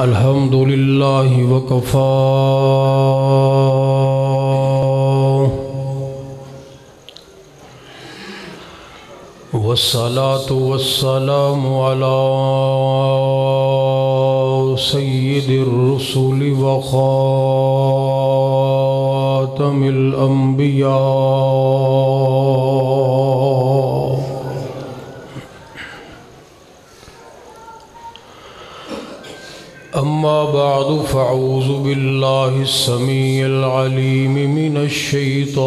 الحمد للہ وکفا والصلاة والسلام على سید الرسل وخاتم الانبیاء اما بعد فاعوذ باللہ السمیع العلیم من الشیطان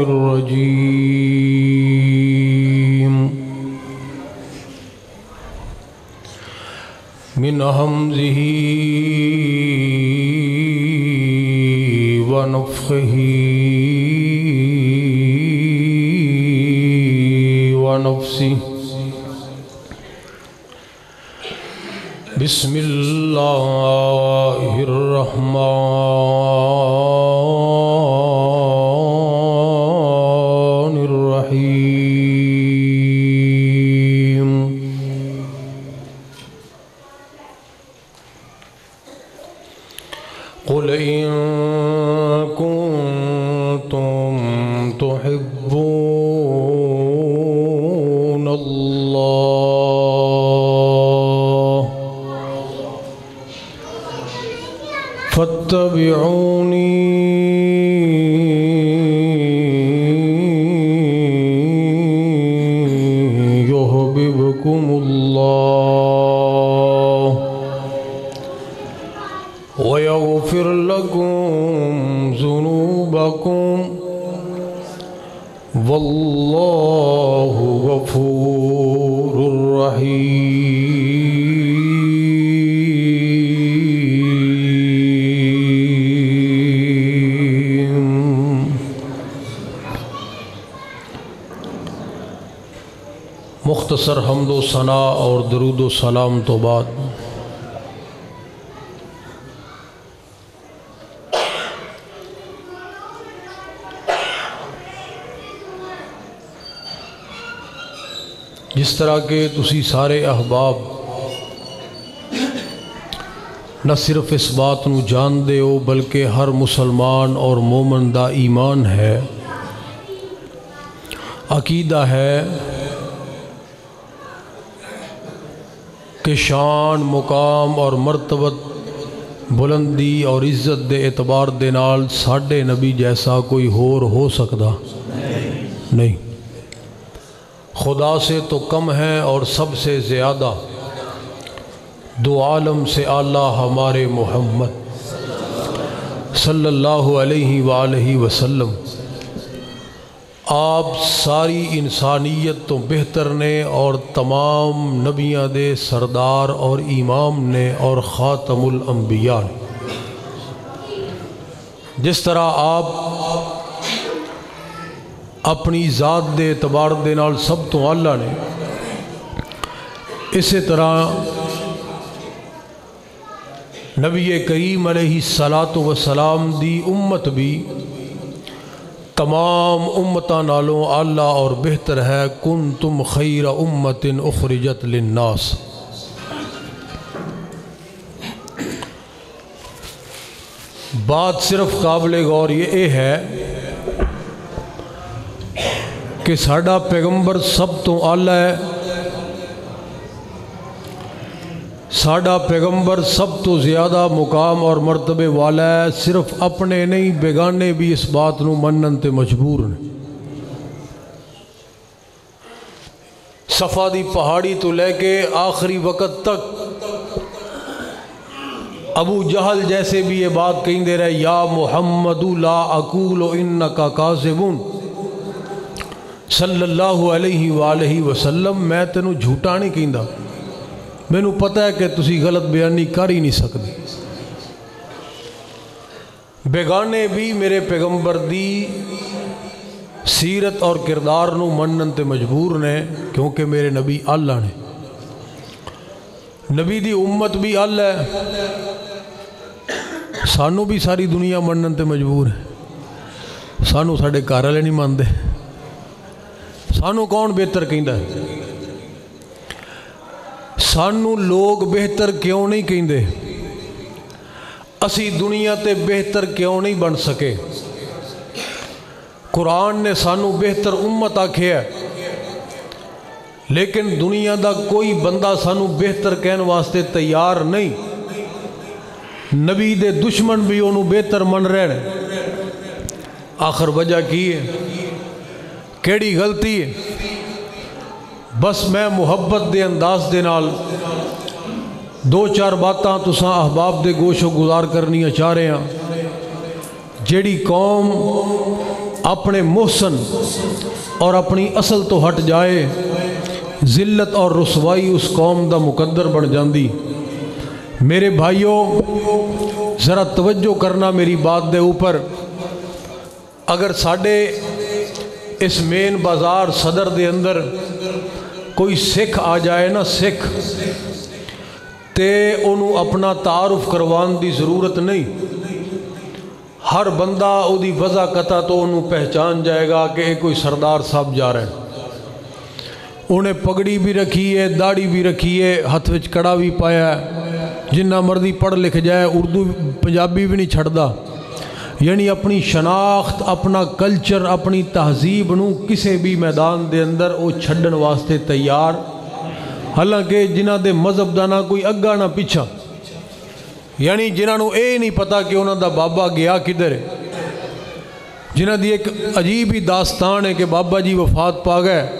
الرجیم من ہمزہ ونفخہ ونفسہ بسم اللہ الرحمن الرحیم قل ان کنتم تحبون اللہ فاتبعونی یحببکم اللہ ویغفر لکم ذنوبکم واللہ غفور رحیم۔ مختصر حمد و ثناء اور درود و سلام تو بعد جس طرح کہ تسی سارے احباب نہ صرف اس بات نو جان دے ہو بلکہ ہر مسلمان اور مومن دا ایمان ہے، عقیدہ ہے کہ شان، مقام اور مرتبت، بلندی اور عزت دے اعتبار دے نال ساڈے نبی جیسا کوئی ہور ہو سکدا نہیں، خدا سے تو کم ہے اور سب سے زیادہ، دو عالم سے اعلیٰ ہمارے محمد صلی اللہ علیہ وآلہ وسلم، آپ ساری انسانیت تو بہتر نے اور تمام نبیاں دے سردار اور امام نے اور خاتم الانبیاء نے۔ جس طرح آپ اپنی ذات دے اعتبار دے نال سب تو اعلیٰ نے، اسی طرح نبی کریم علیہ السلام دی امت بھی تمام امتاں نالوں اعلیٰ اور بہتر ہے۔ کنتم خیر امت اخرجت للناس۔ بات صرف قابل غور یہ ہے کہ ساڈا پیغمبر سب تو اعلیٰ ہے، ساڈا پیغمبر سب تو زیادہ مقام اور مرتبے والا ہے، صرف اپنے نہیں بیگانے بھی اس بات نو منن تے مجبور ہیں۔ صفا دی پہاڑی تو لے کے آخری وقت تک ابو جہل جیسے بھی یہ بات کہیں دے رہے، یا محمد لا اقول انکا کاذبون، صلی اللہ علیہ وآلہ وسلم میں تینوں جھوٹا نہیں کہندا، مینوں پتہ ہے کہ تسی غلط بیانی کر ہی نہیں سکتے۔ بیگانے بھی میرے پیغمبر دی سیرت اور کردار نو منن تے مجبور نے، کیونکہ میرے نبی اللہ نے، نبی دی امت بھی اللہ ہے، سانو بھی ساری دنیا منن تے مجبور ہے، سانو ساڑے گھر والے نہیں مانتے، سانو کون بہتر کہندا ہے؟ سانو لوگ بہتر کیوں نہیں کہندے؟ اسی دنیا تے بہتر کیوں نہیں بن سکے؟ قرآن نے سانو بہتر امت آکھیا ہے، لیکن دنیا دا کوئی بندہ سانو بہتر کہن واسطے تیار نہیں۔ نبی دے دشمن بھی انہوں بہتر من رہے ہیں۔ آخر وجہ کی ہے؟ کیڑی غلطی ہے؟ بس میں محبت دے انداز دے نال دو چار باتاں تساں احباب دے گوش و گزار کرنی چاہ رہے ہیں۔ جیڑی قوم اپنے محسن اور اپنی اصل تو ہٹ جائے، ذلت اور رسوائی اس قوم دا مقدر بن جاندی۔ میرے بھائیوں ذرا توجہ کرنا میری بات دے اوپر۔ اگر ساڑھے اس مین بازار صدر دے اندر کوئی سکھ آ جائے نا، سکھ تے انہوں اپنا تعارف کروان دی ضرورت نہیں۔ ہر بندہ او دی وضع قطع تو انہوں پہچان جائے گا کہ کوئی سردار صاحب جا رہے ہیں۔ انہیں پگڑی بھی رکھی ہے، داڑھی بھی رکھی ہے، ہاتھ وچ کڑا بھی پایا ہے، جنہ مرضی پڑھ لکھ جائے، اردو پنجابی بھی نہیں چھڑدا۔ یعنی اپنی شناخت، اپنا کلچر، اپنی تہذیب نو کسے بھی میدان دے اندر او چھڑن واسطے تیار۔ حالانکہ جنہ دے مذہب دا نہ کوئی اگا نہ پیچھا، یعنی جنہ نو اے نہیں پتا کہ انہوں دا بابا گیا کدھر ہے، جنہ دی ایک عجیب ہی داستان ہے کہ بابا جی وفات پا گئے،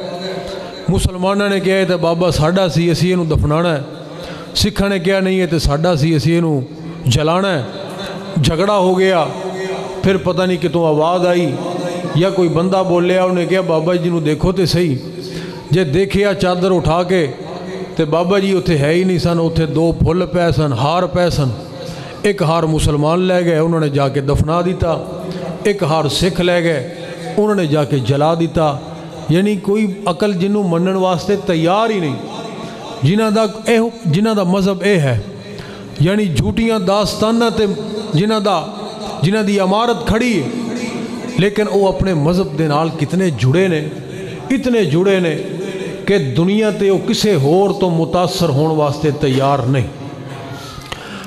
مسلمانہ نے کہا ہے تے بابا ساڑھا سی، اسی انہوں دفنانا ہے۔ سکھا نے کہا نہیں ہے تے ساڑھا سی، اسی انہوں جلانا ہے۔ جھگڑا ہو گیا، پھر پتہ نہیں کہ تو آواز آئی یا کوئی بندہ بولیا، انہیں کہا بابا جی نو دیکھو تے صحیح۔ جے دیکھیا چادر اٹھا کے تے بابا جی اتھے ہے ہی نہیں سن، اتھے دو پھل پے سن، ہار پے سن۔ ایک ہار مسلمان لے گئے، انہوں نے جا کے دفنا دیتا۔ ایک ہار سکھ لے گئے، انہوں نے جا کے جلا دیتا۔ یعنی کوئی عقل جنوں منن واسطے تیار ہی نہیں، جنہ دا مذہب اے ہے۔ یعنی جھوٹیاں داستانہ تے جنہ دی عمارت کھڑی ہے، لیکن وہ اپنے مذہب دے نال کتنے جڑے نے، اتنے جڑے نے کہ دنیا تے وہ کسے ہور تو متاثر ہون واسطے تیار نہیں۔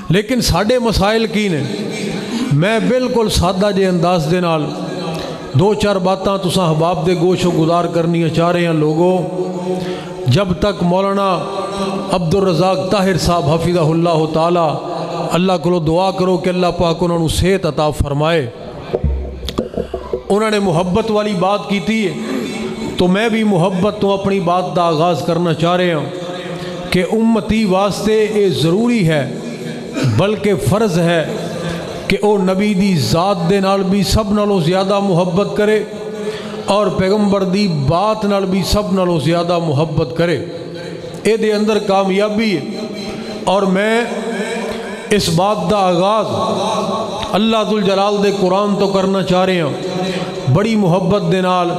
لیکن ساڑھے مسائل کی نے؟ میں بالکل سادہ جے انداز دے نال دو چار باتاں تساں احباب دے گوش و گزار کرنی چاہ رہے ہیں۔ لوگوں، جب تک مولانا عبدالرزاق طاہر صاحب حفظہ اللہ تعالی، اللہ کو دعا کرو کہ اللہ پاک انہوں نے صحت عطا فرمائے، انہوں نے محبت والی بات کی تھی، تو میں بھی محبت تو اپنی بات دا آغاز کرنا چاہ رہے ہیں کہ امتی واسطے یہ ضروری ہے، بلکہ فرض ہے کہ او نبی دی ذات دے نال بھی سب نالوں زیادہ محبت کرے اور پیغمبر دی بات نال بھی سب نالوں زیادہ محبت کرے۔ اے دے اندر کامیابی ہے۔ اور میں اس بات دا آغاز اللہ ذوالجلال دے قرآن تو کرنا چاہ رہے ہیں۔ بڑی محبت دے نال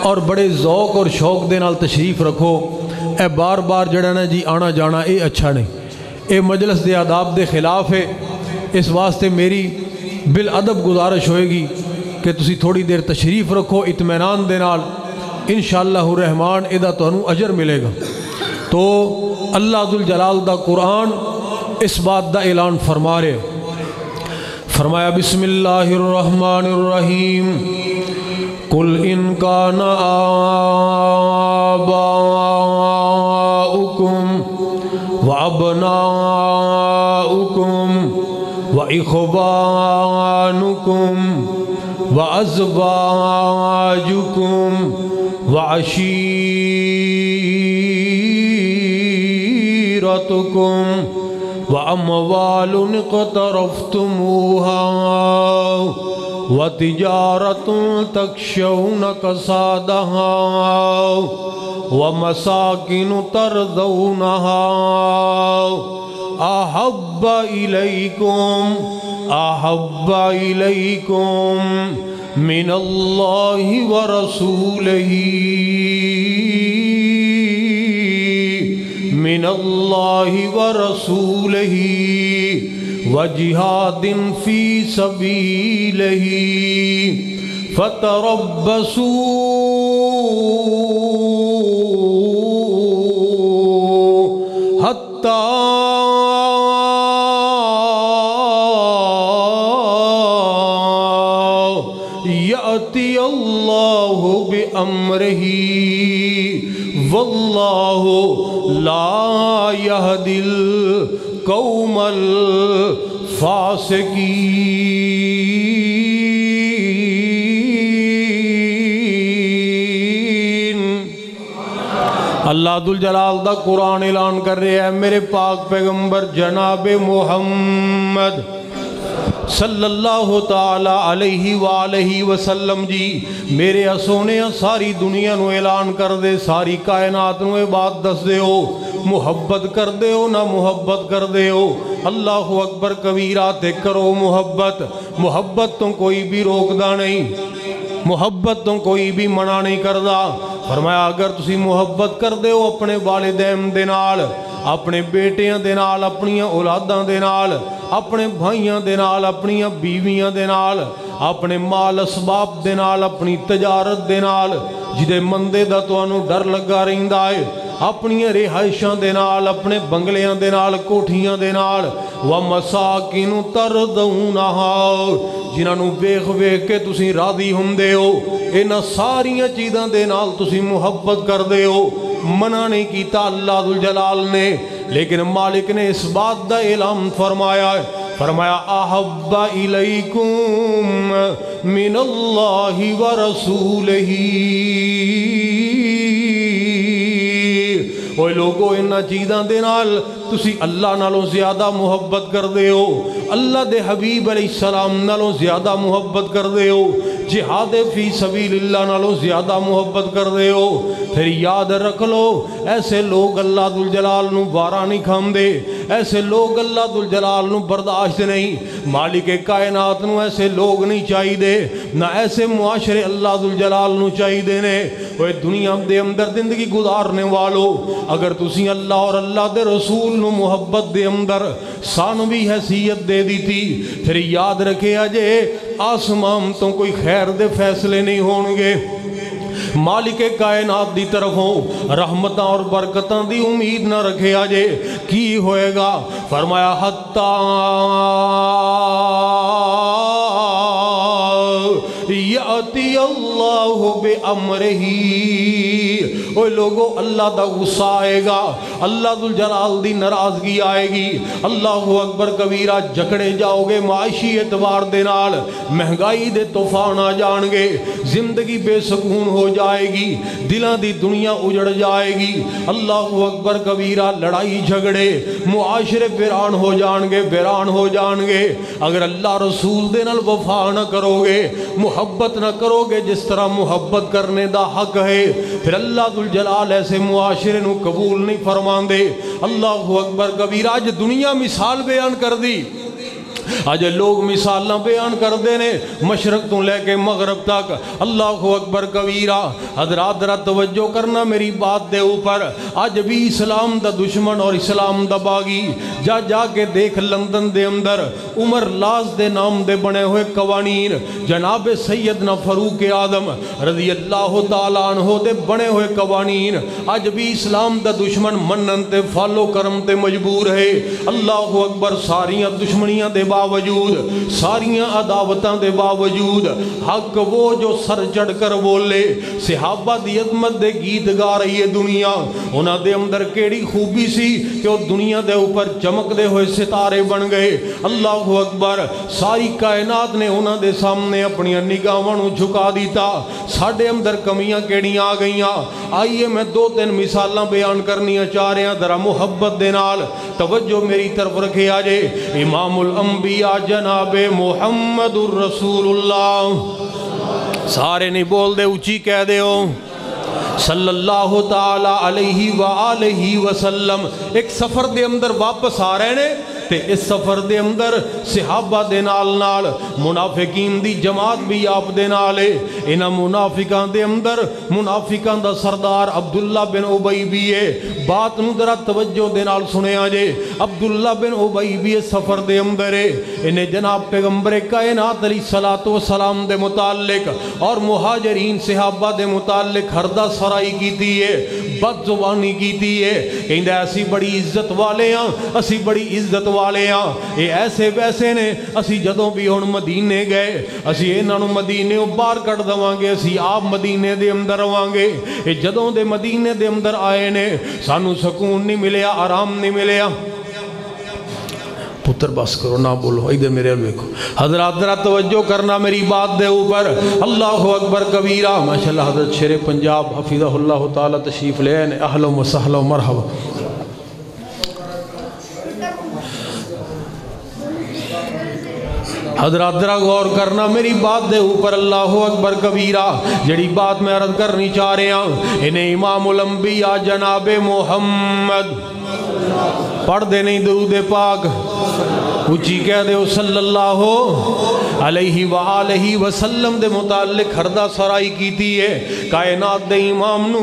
اور بڑے ذوق اور شوق دے نال تشریف رکھو۔ اے بار بار جڑا نا جی آنا جانا اے اچھا نہیں، اے مجلس دے آداب دے خلاف ہے۔ اس واسطے میری بالادب گزارش ہوئے گی کہ تسی تھوڑی دیر تشریف رکھو اطمینان دے نال، انشاءاللہ الرحمن ادا تانوں اجر ملے گا۔ تو اللہ ذوالجلال دا قرآن اس بات دا اعلان فرما رہے، فرمایا بسم اللہ الرحمن الرحیم، قل ان کان آباؤکم وابناؤکم واخوانکم وازواجکم وعشیرتکم واموال اقترفتموها وتجارة تخشون كسادها ومساكن ترضونها أحب إليكم من الله ورسوله وجهاد في سبيله فتربصوا حتی یأتی اللہ بأمرہ واللہ لا یہدی القوم الفاسقین۔ اللہ ذوالجلال دا قرآن اعلان کر رہے ہیں، میرے پاک پیغمبر جناب محمد صلی اللہ تعالی علیہ وآلہ وسلم جی میرے سونے ساری دنیا نو اعلان کر دے، ساری کائنات نو بات دس دے ہو، محبت کر دے ہو نہ محبت کر دے ہو، اللہ اکبر کبیرہ تے کرو محبت۔ محبت تو کوئی بھی روک دا نہیں، محبت تو کوئی بھی منع نہیں کردہ۔ فرمایا اگر تسی محبت کر دے ہو اپنے والدین دے نال، اپنے بیٹیاں دے نال، اپنی اولاداں دے نال، اپنے بھائیاں دے نال، اپنی بیویاں دے نال، اپنے مال اسباب دے نال، اپنی تجارت دے نال، جدے مندے دا توانو ڈر لگا رہندا ہے، اپنی رہائشاں دے نال، اپنے بنگلیاں دے نال، کوٹھیاں دے نال، وَمَسَاكِنُ تَرْضَوْنَهَا جنہاں نو ویکھ ویکھ کے تسی راضی ہوندے ہو، انہاں ساریاں چیزاں دے نال تسی محبت کر دے ہو۔ منع نہیں کیتا اللہ ذوالجلال نے، لیکن مالک نے اس بات دا اعلان فرمایا ہے، فرمایا احب الیکم من اللہ ورسولہ۔ اوہ لوگو انہاں چیزاں دے نال تسی اللہ نالوں زیادہ محبت کر دے ہو، اللہ دے حبیب علیہ السلام نالوں زیادہ محبت کر دے ہو، جہاد فی سبیل اللہ نالوں زیادہ محبت کر دے ہو۔ پھر یاد رکھ لو ایسے لوگ اللہ ذوالجلال نو بارہ نہیں کھام دے، ایسے لوگ اللہ ذوالجلال نو برداشت نہیں، مالک کائنات نو ایسے لوگ نہیں چاہی دے، نہ ایسے معاشرے اللہ ذوالجلال نو چاہی دے نے۔ وہ دنیا دے اندر زندگی گزارنے والو اگر تسی اللہ اور اللہ دے رسول نو محبت دے اندر سانو بھی حیثیت دے دی تھی، پھر یاد رکھے آجے آسمان تو کوئی خیر دے فیصلے نہیں ہونگے، مالک کائنات دی طرفوں رحمتاں اور برکتاں دی امید نہ رکھے آجے، کی ہوئے گا؟ فرمایا حتی یاتی اللہ بامرہ۔ اوہ لوگو اللہ دا غصہ آئے گا، اللہ ذوالجلال دی ناراضگی آئے گی، اللہ اکبر کبیرہ، جکڑے جاؤ گے معاشی اعتبار دے نال، مہنگائی دے طوفان آ جان گے، زندگی بے سکون ہو جائے گی، دلاں دی دنیا اجڑ جائے گی، اللہ اکبر کبیرہ، لڑائی جھگڑے معاشرے ویران ہو جان گے، ویران ہو جان گے۔ اگر اللہ رسول دے نال وفا نہ کرو گے، محبت نہ کرو گے جس طرح محبت کرنے دا حق ہے، پھر اللہ ذوالجلال ایسے معاشرے نو قبول نہیں فرمان دے۔ اللہ اکبر کبیرہ، آج دنیا مثال بیان کر دی، آج لوگ مثالاں بیان کر دینے مشرق تو لے کے مغرب تک۔ اللہ اکبر کبیرہ، حضرات ذرا توجہ کرنا میری بات دے اوپر، آج بھی اسلام دا دشمن اور اسلام دا باغی جا جا کے دیکھ لندن دے اندر عمر لاز دے نام دے بنے ہوئے قوانین، جناب سیدنا فاروق اعظم رضی اللہ تعالیٰ عنہ دے بنے ہوئے قوانین، آج بھی اسلام دا دشمن منن تے فالو کرم تے مجبور ہے۔ اللہ اکبر، ساریاں دشمنیاں دے باوجود، ساریاں عداوتاں دے باوجود، حق وہ جو سر چڑھ کر بولے، صحابہ دی عظمت دے گیت گا رہی ہے دنیا، انہاں دے اندر کیڑی خوبی سی کہ وہ دنیا دے اوپر چمک دے ہوئے ستارے بن گئے۔ اللہ اکبر، ساری کائنات نے انہاں دے سامنے اپنی نگاہاں جھکا دیتا۔ ساڈے اندر کمیاں کیڑیاں آ گئیاں، آئیے میں دو تین مثالاں بیان کرنیاں چاہ رہے ہیں، ذرا محبت دے نال توجہ میری طرف رکھے آجے۔ امام الانبیاء جناب محمد الرسول اللہ، سارے نہیں بول دے، اونچی کہہ دے ہو، صلی اللہ تعالی علیہ وآلہ وسلم، ایک سفر دے اندر واپس آ رہے نے، تے اس سفر دے اندر صحابہ دے نال نال منافقین دی جماعت بھی آپ دے نال ہے. انہاں منافقان دے اندر منافقان دا سردار عبداللہ بن ابی بھی ہے. بات نو ذرا توجہ دے نال سنیا جے. عبداللہ بن ابی بھی سفر دے اندر ہے. انہیں جناب پیغمبر کائنات علیہ الصلوۃ والسلام دے متعلق اور مہاجرین صحابہ دے متعلق ہردہ سرائی کیتی ہے, بد زبانی کیتی ہے. کہندے اسی بڑی عزت والے ہاں, اسی بڑی عزت والے ہاں. اے ایسے ویسے نے اسی جدوں بھی ہن مدینے گئے اسی انہاں نوں مدینے باہر کڈ دواں گے, اسی آپ مدینے دے اندر رہواں گے. اے جدوں دے مدینے دے اندر آئے نے سانو سکون نہیں ملیا, آرام نہیں ملیا. پتر بس کرو نہ بولو, ادھر میرے دیکھو. حضرات ذرا توجہ کرنا میری بات دے اوپر. اللہ اکبر کبیرہ. ماشاءاللہ حضرت شیر پنجاب حفظہ اللہ تعالی تشریف لے آئے. اہلا و سہلا و مرحبا. حضرات ذرا غور کرنا میری بات دے اوپر. اللہ اکبر کبیرہ. جڑی بات میں عرض کرنی چاہ رہے ہیں انہیں امام الانبیاء جناب محمد پڑھ دے نہیں درود پاک اچھی کہہ دے صلی اللہ علیہ وآلہ وسلم دے متعلق ہردہ سرائی کیتی ہے. کائنات دے امام نو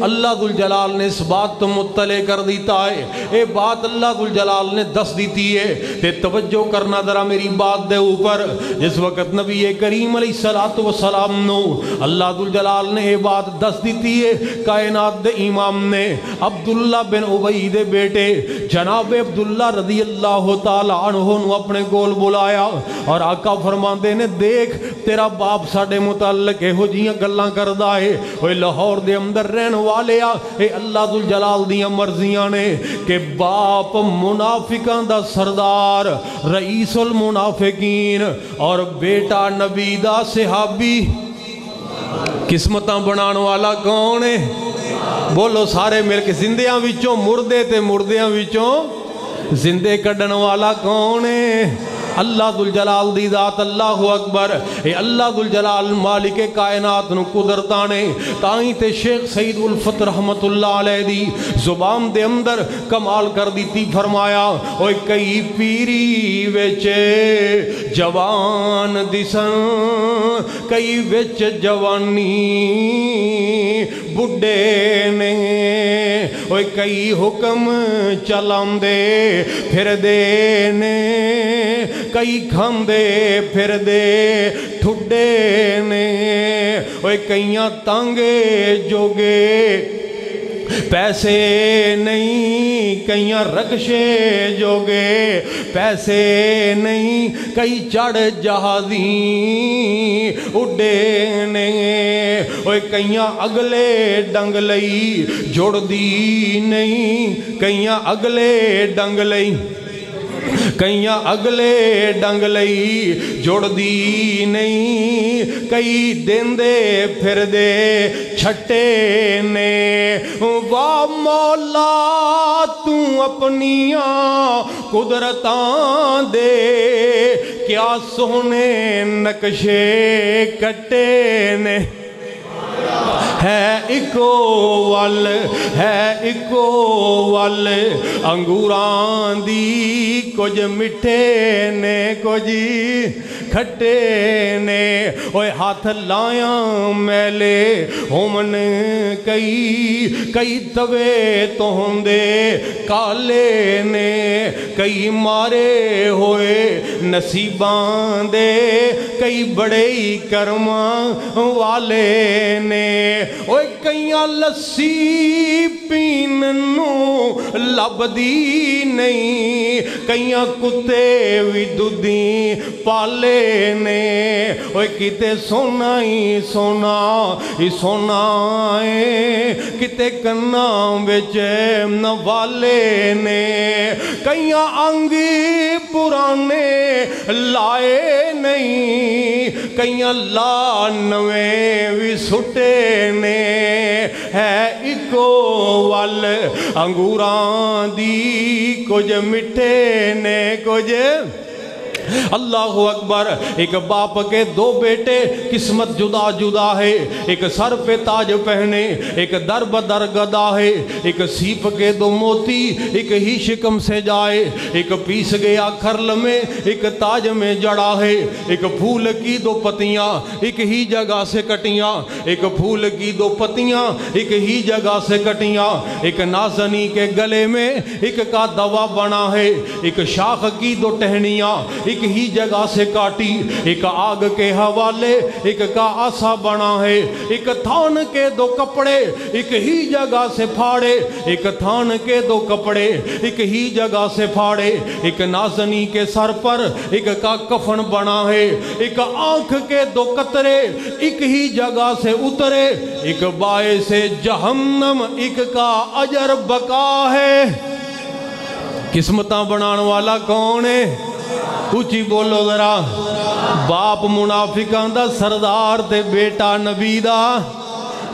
اللہ ذوالجلال نے اس بات تو مطلع کر دیتا ہے. اے بات اللہ ذوالجلال نے دس دیتی ہے. تے توجہ کرنا ذرا میری بات دے اوپر. جس وقت نبی کریم علیہ السلام نو اللہ ذوالجلال نے اے بات دس دیتی ہے, کائنات دے امام نے عبداللہ بن ابی دے بیٹے جناب عبداللہ رضی اللہ تعالی عنہ نو اپنے گول بلایا اور آقا فرماندے نے دیکھ تیرا باپ ساڑے متعلق ہو جیاں گلاں کردہ ہے. اوہ لاہور دے اندر رہن والے اے اللہ ذوالجلال دیاں مرضیاں نے کہ باپ منافقان دا سردار رئیس المنافقین اور بیٹا نبی دا صحابی. قسمتاں بنان والا کون ہے؟ بولو سارے مل کے. زندیاں وچوں مردے تے مردیاں وچوں زندے کڈن والا کون ہے؟ اللہ ذوالجلال دی ذات. اللہ اکبر. اے اللہ ذوالجلال مالک کائنات نو قدرتانے تائیں تے شیخ سید الفت رحمت اللہ علیہ دی زبان دے اندر کمال کر دیتی. فرمایا اوہ کئی پیری وچ جوان دسن کئی وچ جوانی بڑھے نے اوہ کئی حکم چلام دے پھر دے نے کئی کھاندے پھر دے ٹھڈے نے اوہ کئیاں تانگے جوگے پیسے نہیں کئیاں رکشے جوگے پیسے نہیں کئی چڑھ جہازیں اڈے نے اوہ کئیاں اگلے ڈنگ لئی جوڑ دی نہیں کئیاں اگلے ڈنگ لئی کئیاں اگلے ڈنگ لئی جوڑ دی نہیں کئی دن دے پھر دے چھٹے نے. واہ مولا تو اپنیاں قدرتاں دے کیا سونے نقشے کٹے نے. ہے اکو ول انگوران دی کچھ مٹھے نے کچھ کھٹے نے. اوہ ہاتھ لائیاں میلے ہومن کئی توے تو ہوندے کالے نے کئی مارے ہوئے نصیبان دے کئی بڑے ہی کرماں والے نے. اوہ کئیاں لسی پیننو لب دی نہیں کئیاں کتے وی دودیں پالے نے. اوہ کتے سونا ہی سونا ہے کتے کنا بچے نوالے نے. کئیاں انگی پرانے لائے نہیں کئیاں لانویں وی سٹے نے. ہے اکو ول انگوران دی کچھ مٹھے نے کچھ اللہ اکبر. ایک باپ کے دو بیٹے قسمت جدا جدا ہے. ایک سر پہ تاج پہنے, ایک در بدر گدا ہے. ایک سیپ کے دو موتی ایک ہی شکم سے جائے. ایک پیس گیا کھرل میں ایک تاج میں جڑا ہے. ایک پھول کی دو پتیاں ایک ہی جگہ سے کٹیاں. ایک پھول کی دو پتیاں ایک ہی جگہ سے کٹیاں. ایک نازنی کے گلے میں ایک کا دوا بنا ہے. ایک شاخ کی دو ٹہنیاں ایک ہی جگہ سے کاٹی. ایک آگ کے حوالے ایک کا آسا بنا ہے. ایک تھان کے دو کپڑے ایک ہی جگہ سے پھاڑے. ایک تھان کے دو کپڑے ایک ہی جگہ سے پھاڑے. ایک نازنی کے سر پر ایک کا کفن بنا ہے. ایک آنکھ کے دو قطرے ایک ہی جگہ سے اترے. ایک باعث جہنم ایک کا اجر بقا ہے. قسمتاں بنان والا کون ہے؟ اونچی بولو ذرا. باپ منافقاں دا سردار تے بیٹا نبی دا,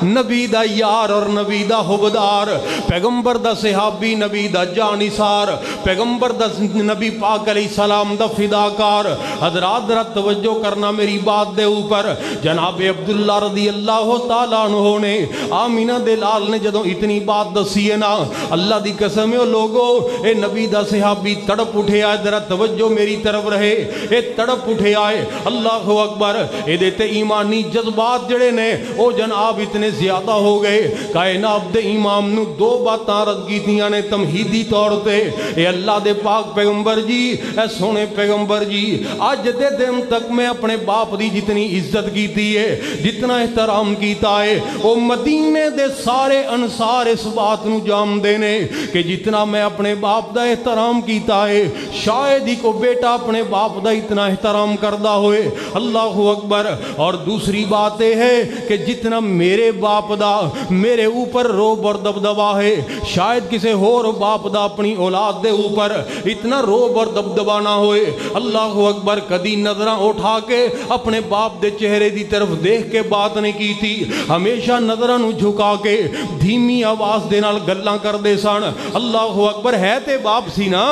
نبی دا یار اور نبی دا حبدار, پیغمبر دا صحابی, نبی دا جانثار, پیغمبر دا نبی پاک علیہ السلام دا فداکار. حضرات ذرا توجہ کرنا میری بات دے اوپر. جناب عبداللہ رضی اللہ تعالیٰ عنہ نے, آمینہ دے لال نے جدوں اتنی بات دسی ہے نا, اللہ دی قسم ہے لوگو, اے نبی دا صحابی تڑپ اٹھے آئے. ذرا توجہ میری طرف رہے, اے تڑپ اٹھے آئے. اللہ اکبر. اے دیتے ایمانی جذبات جڑے نے او جناب اتنے زیادہ ہو گئے. کائنات دے امام نو دو باتاں رد کیتیاں نے تمہیدی طور تے. اے اللہ دے پاک پیغمبر جی, اے سونے پیغمبر جی, آج دے دن تک میں اپنے باپ دی جتنی عزت کیتی ہے, جتنا احترام کیتا ہے, او مدینے دے سارے انصار اس بات نو جام دینے کہ جتنا میں اپنے باپ دا احترام کیتا ہے شاید ہی کو بیٹا اپنے باپ دا اتنا احترام کردہ ہوئے. اللہ اکبر. اور دوسری بات ہے کہ جتنا میرے باپ دا میرے اوپر روب اور دبدبا ہے, شاید کسی اور باپ دا اپنی اولاد دے اوپر اتنا روب اور دبدبا نہ ہوئے. اللہ اکبر. کدی نظرہ اٹھا کے اپنے باپ دے چہرے دی طرف دیکھ کے بات نہیں کی تھی, ہمیشہ نظرہ نو جھکا کے دھیمی آواز دے نال گلاں کر دے سن. اللہ اکبر. ہے تے باپ سی نا,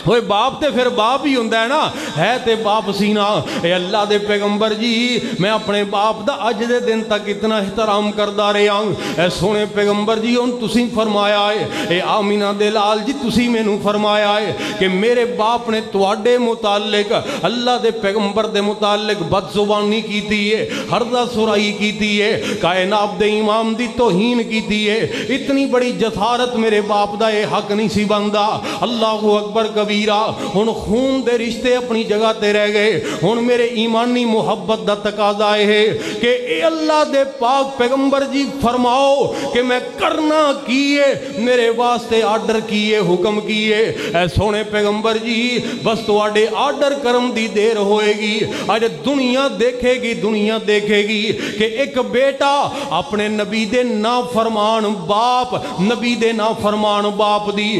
ہوئے باپ تے پھر باپ ہی ہوندہ ہے نا, ہے تے باپ سینا. اے اللہ دے پیغمبر جی, میں اپنے باپ دا اج دے دن تک اتنا احترام کردہ رہا ہوں. اے سونے پیغمبر جی, ان تسی فرمایا ہے, اے آمینہ دے لال جی تسی میں نو فرمایا ہے کہ میرے باپ نے تواڈے متعلق اللہ دے پیغمبر دے متعلق بد زبانی کیتی ہے, ہردہ سرائی کیتی ہے, کائنات دے امام دی توہین کیتی ہے. اتنی بڑی جسارت میرے باپ دا اے حق نہیں سی بندہ. اللہ اکبر. کبھی ہن خون دے رشتے اپنی جگہ تے رہ گئے. ہن میرے ایمانی محبت دا تقاضا ہے کہ اے اللہ دے پاک پیغمبر جی فرماؤ کہ میں کرنا کیے, میرے واسطے آرڈر کیے, حکم کیے. اے سونے پیغمبر جی, بس تو آڈے آرڈر کرم دی دیر ہوئے گی. آج دنیا دیکھے گی, دنیا دیکھے گی کہ ایک بیٹا اپنے نبی دے نافرمان باپ, نبی دے نافرمان باپ دی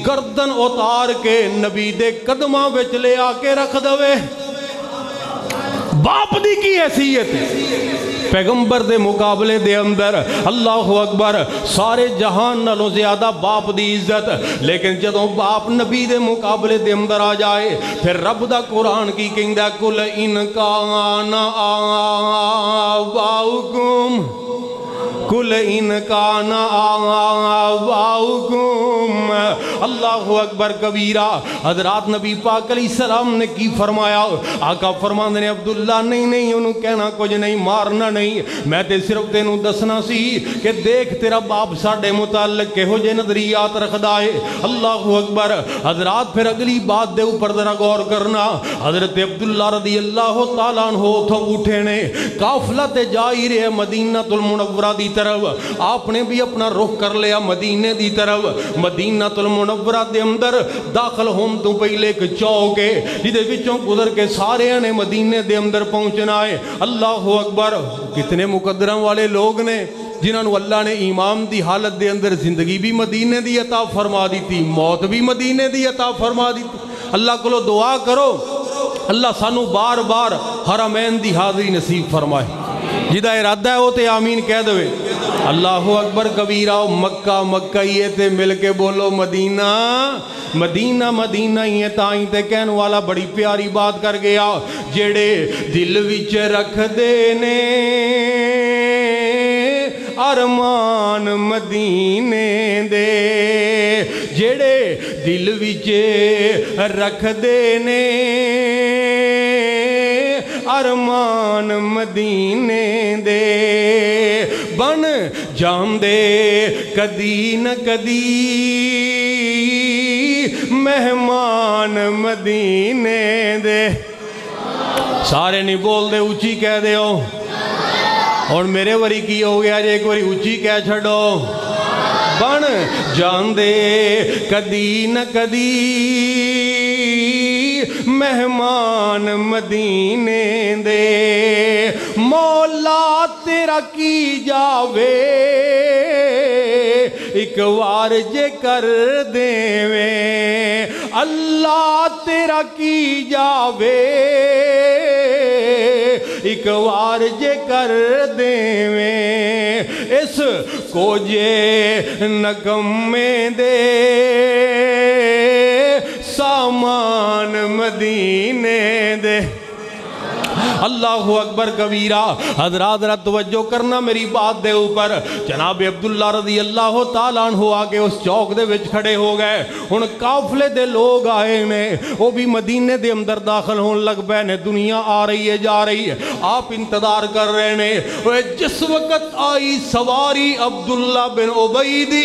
گردن اتار کے نبی دے قدماں وچ لے آ کے رکھ دوے. باپ دی کی حیثیت پیغمبر دے مقابلے دے اندر. اللہ اکبر. سارے جہان نالوں زیادہ باپ دی عزت, لیکن جدوں باپ نبی دے مقابلے دے اندر آ جائے پھر رب دا قرآن کی کہندا کل ان کان آباؤکم, کل ان کان آباؤکم. اللہ اکبر کبیرہ. حضرات نبی پاک علیہ السلام نے کی فرمایا؟ آقا فرماندے نے عبداللہ نہیں نہیں انہوں کہنا کچھ نہیں, مارنا نہیں, میں تے صرف تینوں دسنا سی کہ دیکھ تیرا باپ ساڑھے متعلق کہو جے نظریات رکھدا ہے. اللہ اکبر. حضرات پھر اگلی بات دے اوپر ذرا غور کرنا. حضرت عبداللہ رضی اللہ تعالیٰ عنہ تو اٹھے نے, قافلہ تے جائی رہے مدینہ المنورہ دی طرف. آپ نے بھی اپنا رخ کر لیا مدینے دی طرف. مدینہ المنورہ دے اندر داخل ہون تو پہلے ایک چوک ہے جدے وچوں گزر کے سارے نے مدینے دے اندر پہنچنا ہے. اللہ اکبر. کتنے مقدرہ والے لوگ نے جنہوں نے اللہ نے امام دی حالت دے اندر زندگی بھی مدینے دی عطا فرما دی تھی, موت بھی مدینے دی عطا فرما دی تھی. اللہ کو دعا کرو اللہ سانو بار بار حرمین دی حاضری نصیب فرمائے. جدہ ارادہ ہے وہ تے آمین کہہ دوے. اللہ اکبر کبیرہ مکہ مکہ ہی ہے تے مل کے بولو مدینہ مدینہ مدینہ ہی ہے تائیں تے کہن والا بڑی پیاری بات کر گیا جڑے دل وچ رکھ دینے ارمان مدینے دے جڑے دل وچ رکھ دینے ارمان مدینے دے بن جاندے کدی نہ کدی مہمان مدینے دے سارے نہیں بول دے اونچی کہہ دے ہو اور میرے وری کی ہو گیا جے ایک وری اونچی کہہ چھڑو بن جاندے کدی نہ کدی مہمان مدینے دے مولا تیرا کی جاوے ایک وار جے کر دیویں اللہ تیرا کی جاوے ایک وار جے کر دیویں اس کو جے نکمے دے سامان مدینے دے اللہ اکبر کبیرہ حضرات ذرا توجہ کرنا میری بات دے اوپر جناب عبداللہ رضی اللہ تعالیٰ عنہ آگے اس چوک دے وچ کھڑے ہو گئے ان قافلے دے لوگ آئے نے وہ بھی مدینے دے اندر داخل ہون لگ پے نے دنیا آ رہی ہے جا رہی ہے آپ انتظار کر رہے نے جس وقت آئی سواری عبداللہ بن ابی دی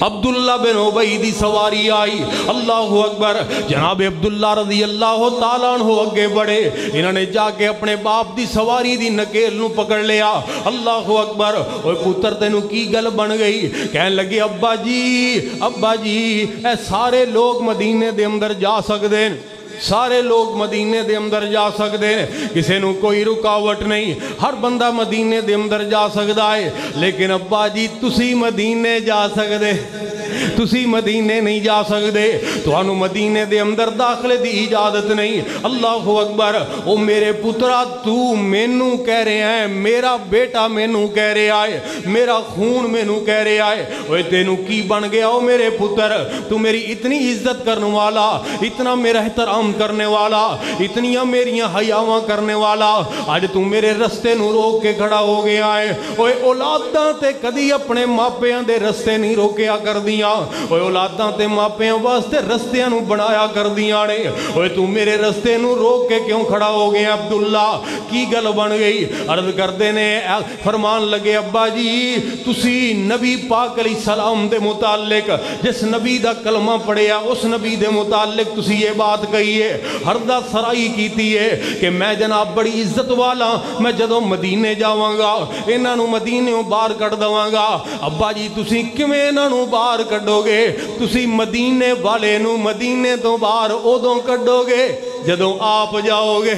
عبداللہ بن ابی دی سواری آئی اللہ اکبر جناب عبداللہ رضی اللہ تعالیٰ عنہ اگے بڑھے انہوں نے جا کے اپنے باپ دی سواری دی نکیل نو پکڑ لیا اللہ اکبر اوہ پتر تینو کی گل بن گئی کہنے لگے ابا جی اے سارے لوگ مدینے دے اندر جا سکتے ہیں سارے لوگ مدینے دے اندر جا سکتے ہیں کسی نو کوئی رکاوٹ نہیں ہر بندہ مدینے دے اندر جا سکتا ہے لیکن ابا جی تسی مدینے جا سکتے تسی مدینے نہیں جا سکتے تو انو مدینے دے اندر داخلے دی اجازت نہیں اللہ اکبر او میرے پترا تو مینوں کہہ رہے ہیں میرا بیٹا مینوں کہہ رہے آئے میرا خون مینوں کہہ رہے آئے اوہ تینوں کی بن گیا او میرے پتر تو میری اتنی عزت کرنے والا اتنا میرا احترام کرنے والا اتنیاں میریاں حیاواں کرنے والا آج تو میرے رستے نو روک کے کھڑا ہو گیا ہے اوہ اولاداں تے کدی اپنے ماپیاں دے رستے نہیں روکیا کر دیاں اوہ اولاداں تے ماپیاں واسطے رستیاں نو بنایا کر دیاں نے اوہ تو میرے رستے نو روک کے کیوں کھڑا ہو گیا عبداللہ کی گل بن گئی عرض کردے نے فرمان لگے ابا جی تسی نبی پاک علیہ السلام دے متعلق جس نبی دا کلمہ پڑھیا اس نبی دے متعلق تسی یہ بات کہی ہے ہردہ سرائی کیتی ہے کہ میں جناب بڑی عزت والا میں جدوں مدینے جاواں گا انہاں نو مدینے باہر کٹ دواں گا ابا جی تسی کیویں انہاں نو باہر کڈو گے تسی مدینے والے نو مدینے تو باہر ادوں کڈو گے جدوں آپ جاؤ گے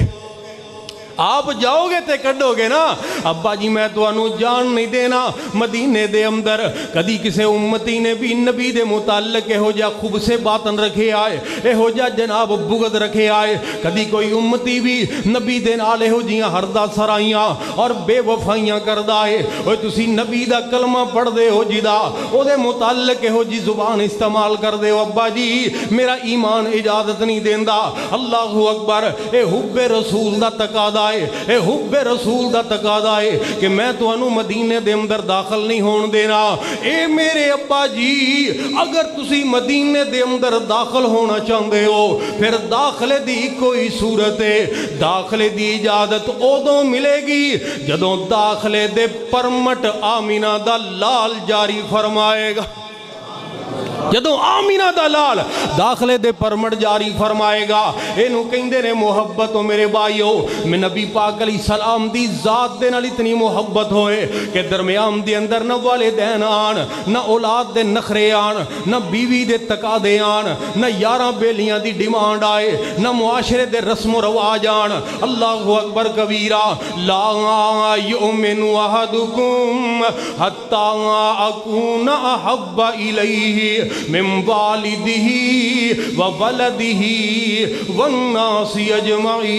تے کڈو گے نا ابا جی میں تو انو جان نہیں دینا مدینے دے اندر کدی کسے امتی نے بھی نبی دے متعلق ہو جا خوب سے باتن رکھے آئے ہو جا جناب بغض رکھے آئے کدی کوئی امتی بھی نبی دے نال ہو جیاں ہردہ سرائیاں اور بے وفائیاں کردہ ہے اوہ تسی نبی دا کلمہ پڑھ دے ہو جدا او دے متعلق ہو جی زبان استعمال کر دے ہو ابا جی میرا ایمان اجازت نہیں دیندہ اللہ اکبر اے حب رسول دا تقاضا اے حب رسول دا تقاضا ہے کہ میں تو انو مدینے دے اندر داخل نہیں ہون دینا اے میرے ابا جی اگر تسی مدینے دے اندر داخل ہونا چاہندے ہو پھر داخلے دی کوئی صورت ہے داخلے دی اجازت ادوں ملے گی جدوں داخلے دے پرمٹ آمینہ دا لال جاری فرمائے گا جدوں آمینہ دا لال داخلے دے پرمٹ جاری فرمائے گا اینو کہندے نے محبت ہو میرے بھائیو میں نبی پاک علیہ السلام دی ذات دے نال اتنی محبت ہوئے کہ درمیان دے اندر نہ والدین آن نہ اولاد دے نخرے آن نہ بیوی دے تقاضے آن نہ یاراں بیلیاں دی ڈیمانڈ آئے نہ معاشرے دے رسم و رواج آن اللہ اکبر کبیرہ لا یؤمن احدکم حتی اکون احب الیہ من والدہ وولدہ والناس اجمعین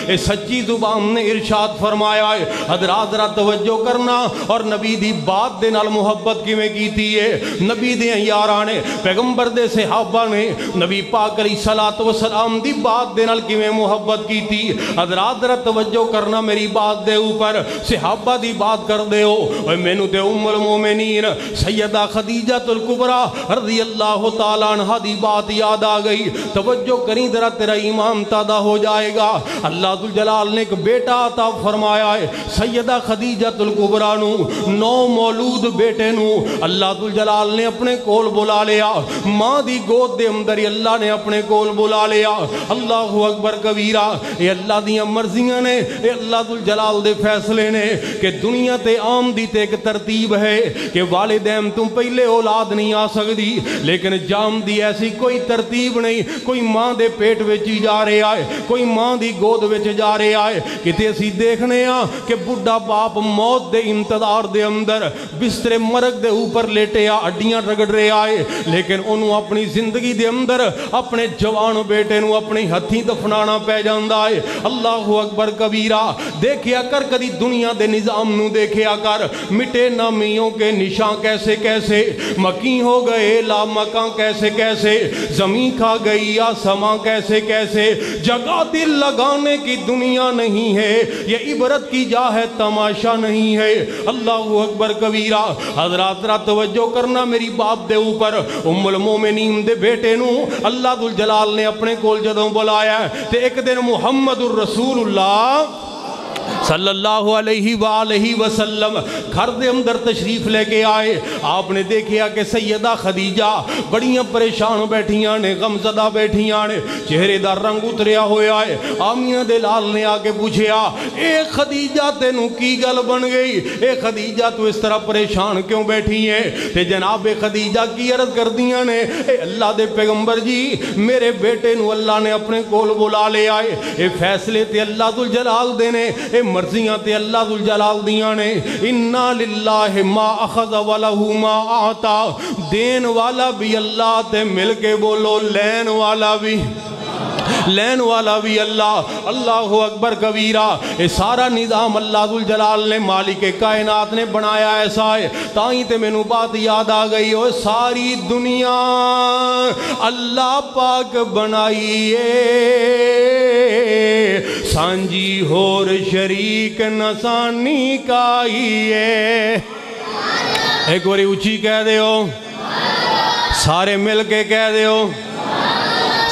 اے سچی زبان نے ارشاد فرمایا ہے۔ حضرات ذرا توجہ کرنا، اور نبی دی بات دے نال محبت کیویں کیتی ہے، نبی دے یاراں نے، پیغمبر دے صحابہ نے نبی پاک علیہ الصلوۃ والسلام دی بات دے نال کیویں محبت کیتی۔ حضرات ذرا توجہ کرنا میری بات دے اوپر، صحابہ دی بات کر دے ہو، اے مینوں تے ام المومنین سیدہ خدیجہ الکبریٰ رضی اللہ تعالیٰ عنہ دی بات یاد آ گئی۔ توجہ کریں ذرا، تیرا ایمان تازہ ہو جائے گا۔ اللہ ذوالجلال نے ایک بیٹا عطا فرمایا ہے سیدہ خدیجہ الکبریٰ نو، 9 مولود بیٹے نو اللہ ذوالجلال نے اپنے کول بلا لیا، ماں دی گود دے اندر ہی اللہ نے اپنے کول بلا لیا۔ اللہ اکبر کبیرہ، یہ اللہ دیاں مرضیاں نے، یہ اللہ ذوالجلال دے فیصلے نے کہ دنیا تے عام دی تے ایک ترتیب ہے کہ والدین تم پہلے اولاد نہیں آ سکتی، لیکن جام دی ایسی کوئی ترتیب نہیں۔ کوئی ماں دے پیٹ وچ جا رہا ہے، کوئی ماں دی گود وچ جا رہا ہے، کتے اسی دیکھنے ہاں کہ بڑھا باپ موت دے انتظار دے اندر بستر مرگ دے اوپر لیٹیا اڈیاں رگڑ رہا ہے، لیکن انہوں اپنی زندگی دے اندر اپنے جوان بیٹے نو اپنی ہتھیں دفنانا پہ جاندا ہے۔ اللہ اکبر کبیرہ، دیکھیا کر کدی دنیا دے نظام نو دیکھیا کر، مٹے نامیوں کے نشان کیسے کیسے، مکی ہو گئے لا مکان کیسے کیسے، زمین کھا گئی آسمان کیسے کیسے، جگہ دل لگانے کی دنیا نہیں ہے، یہ عبرت کی جا ہے تماشا نہیں ہے۔ اللہ اکبر کبیرہ، حضرات ذرا توجہ کرنا میری باپ دے اوپر، ام المومنین دے بیٹے نو اللہ ذوالجلال نے اپنے کول جدوں بلایا تے ایک دن محمد الرسول اللہ صلی اللہ علیہ وآلہ وسلم گھر دے اندر تشریف لے کے آئے۔ آپ نے دیکھیا کہ سیدہ خدیجہ بڑیاں پریشان بیٹھیاں نے، غمزدہ بیٹھیاں نے، چہرے دا رنگ اتریا ہویا ہے۔ آمینہ دے لال نے آکے پوچھیا، اے خدیجہ تینوں کی گل بن گئی، اے خدیجہ تو اس طرح پریشان کیوں بیٹھی ہیں؟ تے جناب خدیجہ کی عرض کر دیاں نے، اے اللہ دے پیغمبر جی، میرے بیٹے نو اللہ نے اپنے کول بلا لے آئے، اے فیصلے تے اللہ ذوالجلال دینے، اے مرضیاں تے اللہ ذوالجلال دیاں نے۔ اِنَّا لِلَّهِ مَا أَخَذَ وَلَهُ مَا آتا، دین والا بھی اللہ تے مل کے بولو لین والا بھی، لین والا بھی اللہ۔ اللہ اکبر کبیرہ، یہ سارا نظام اللہ ذوالجلال نے مالک کائنات نے بنایا ایسا ہے۔ تائیں تے میں نو بات یاد آ گئی ہو، ساری دنیا اللہ پاک بنائی ہے، سانجی ہور شریک نسانی کائی ہے۔ ایک باری اچھی کہہ دے ہو، سارے مل کے کہہ دے ہو،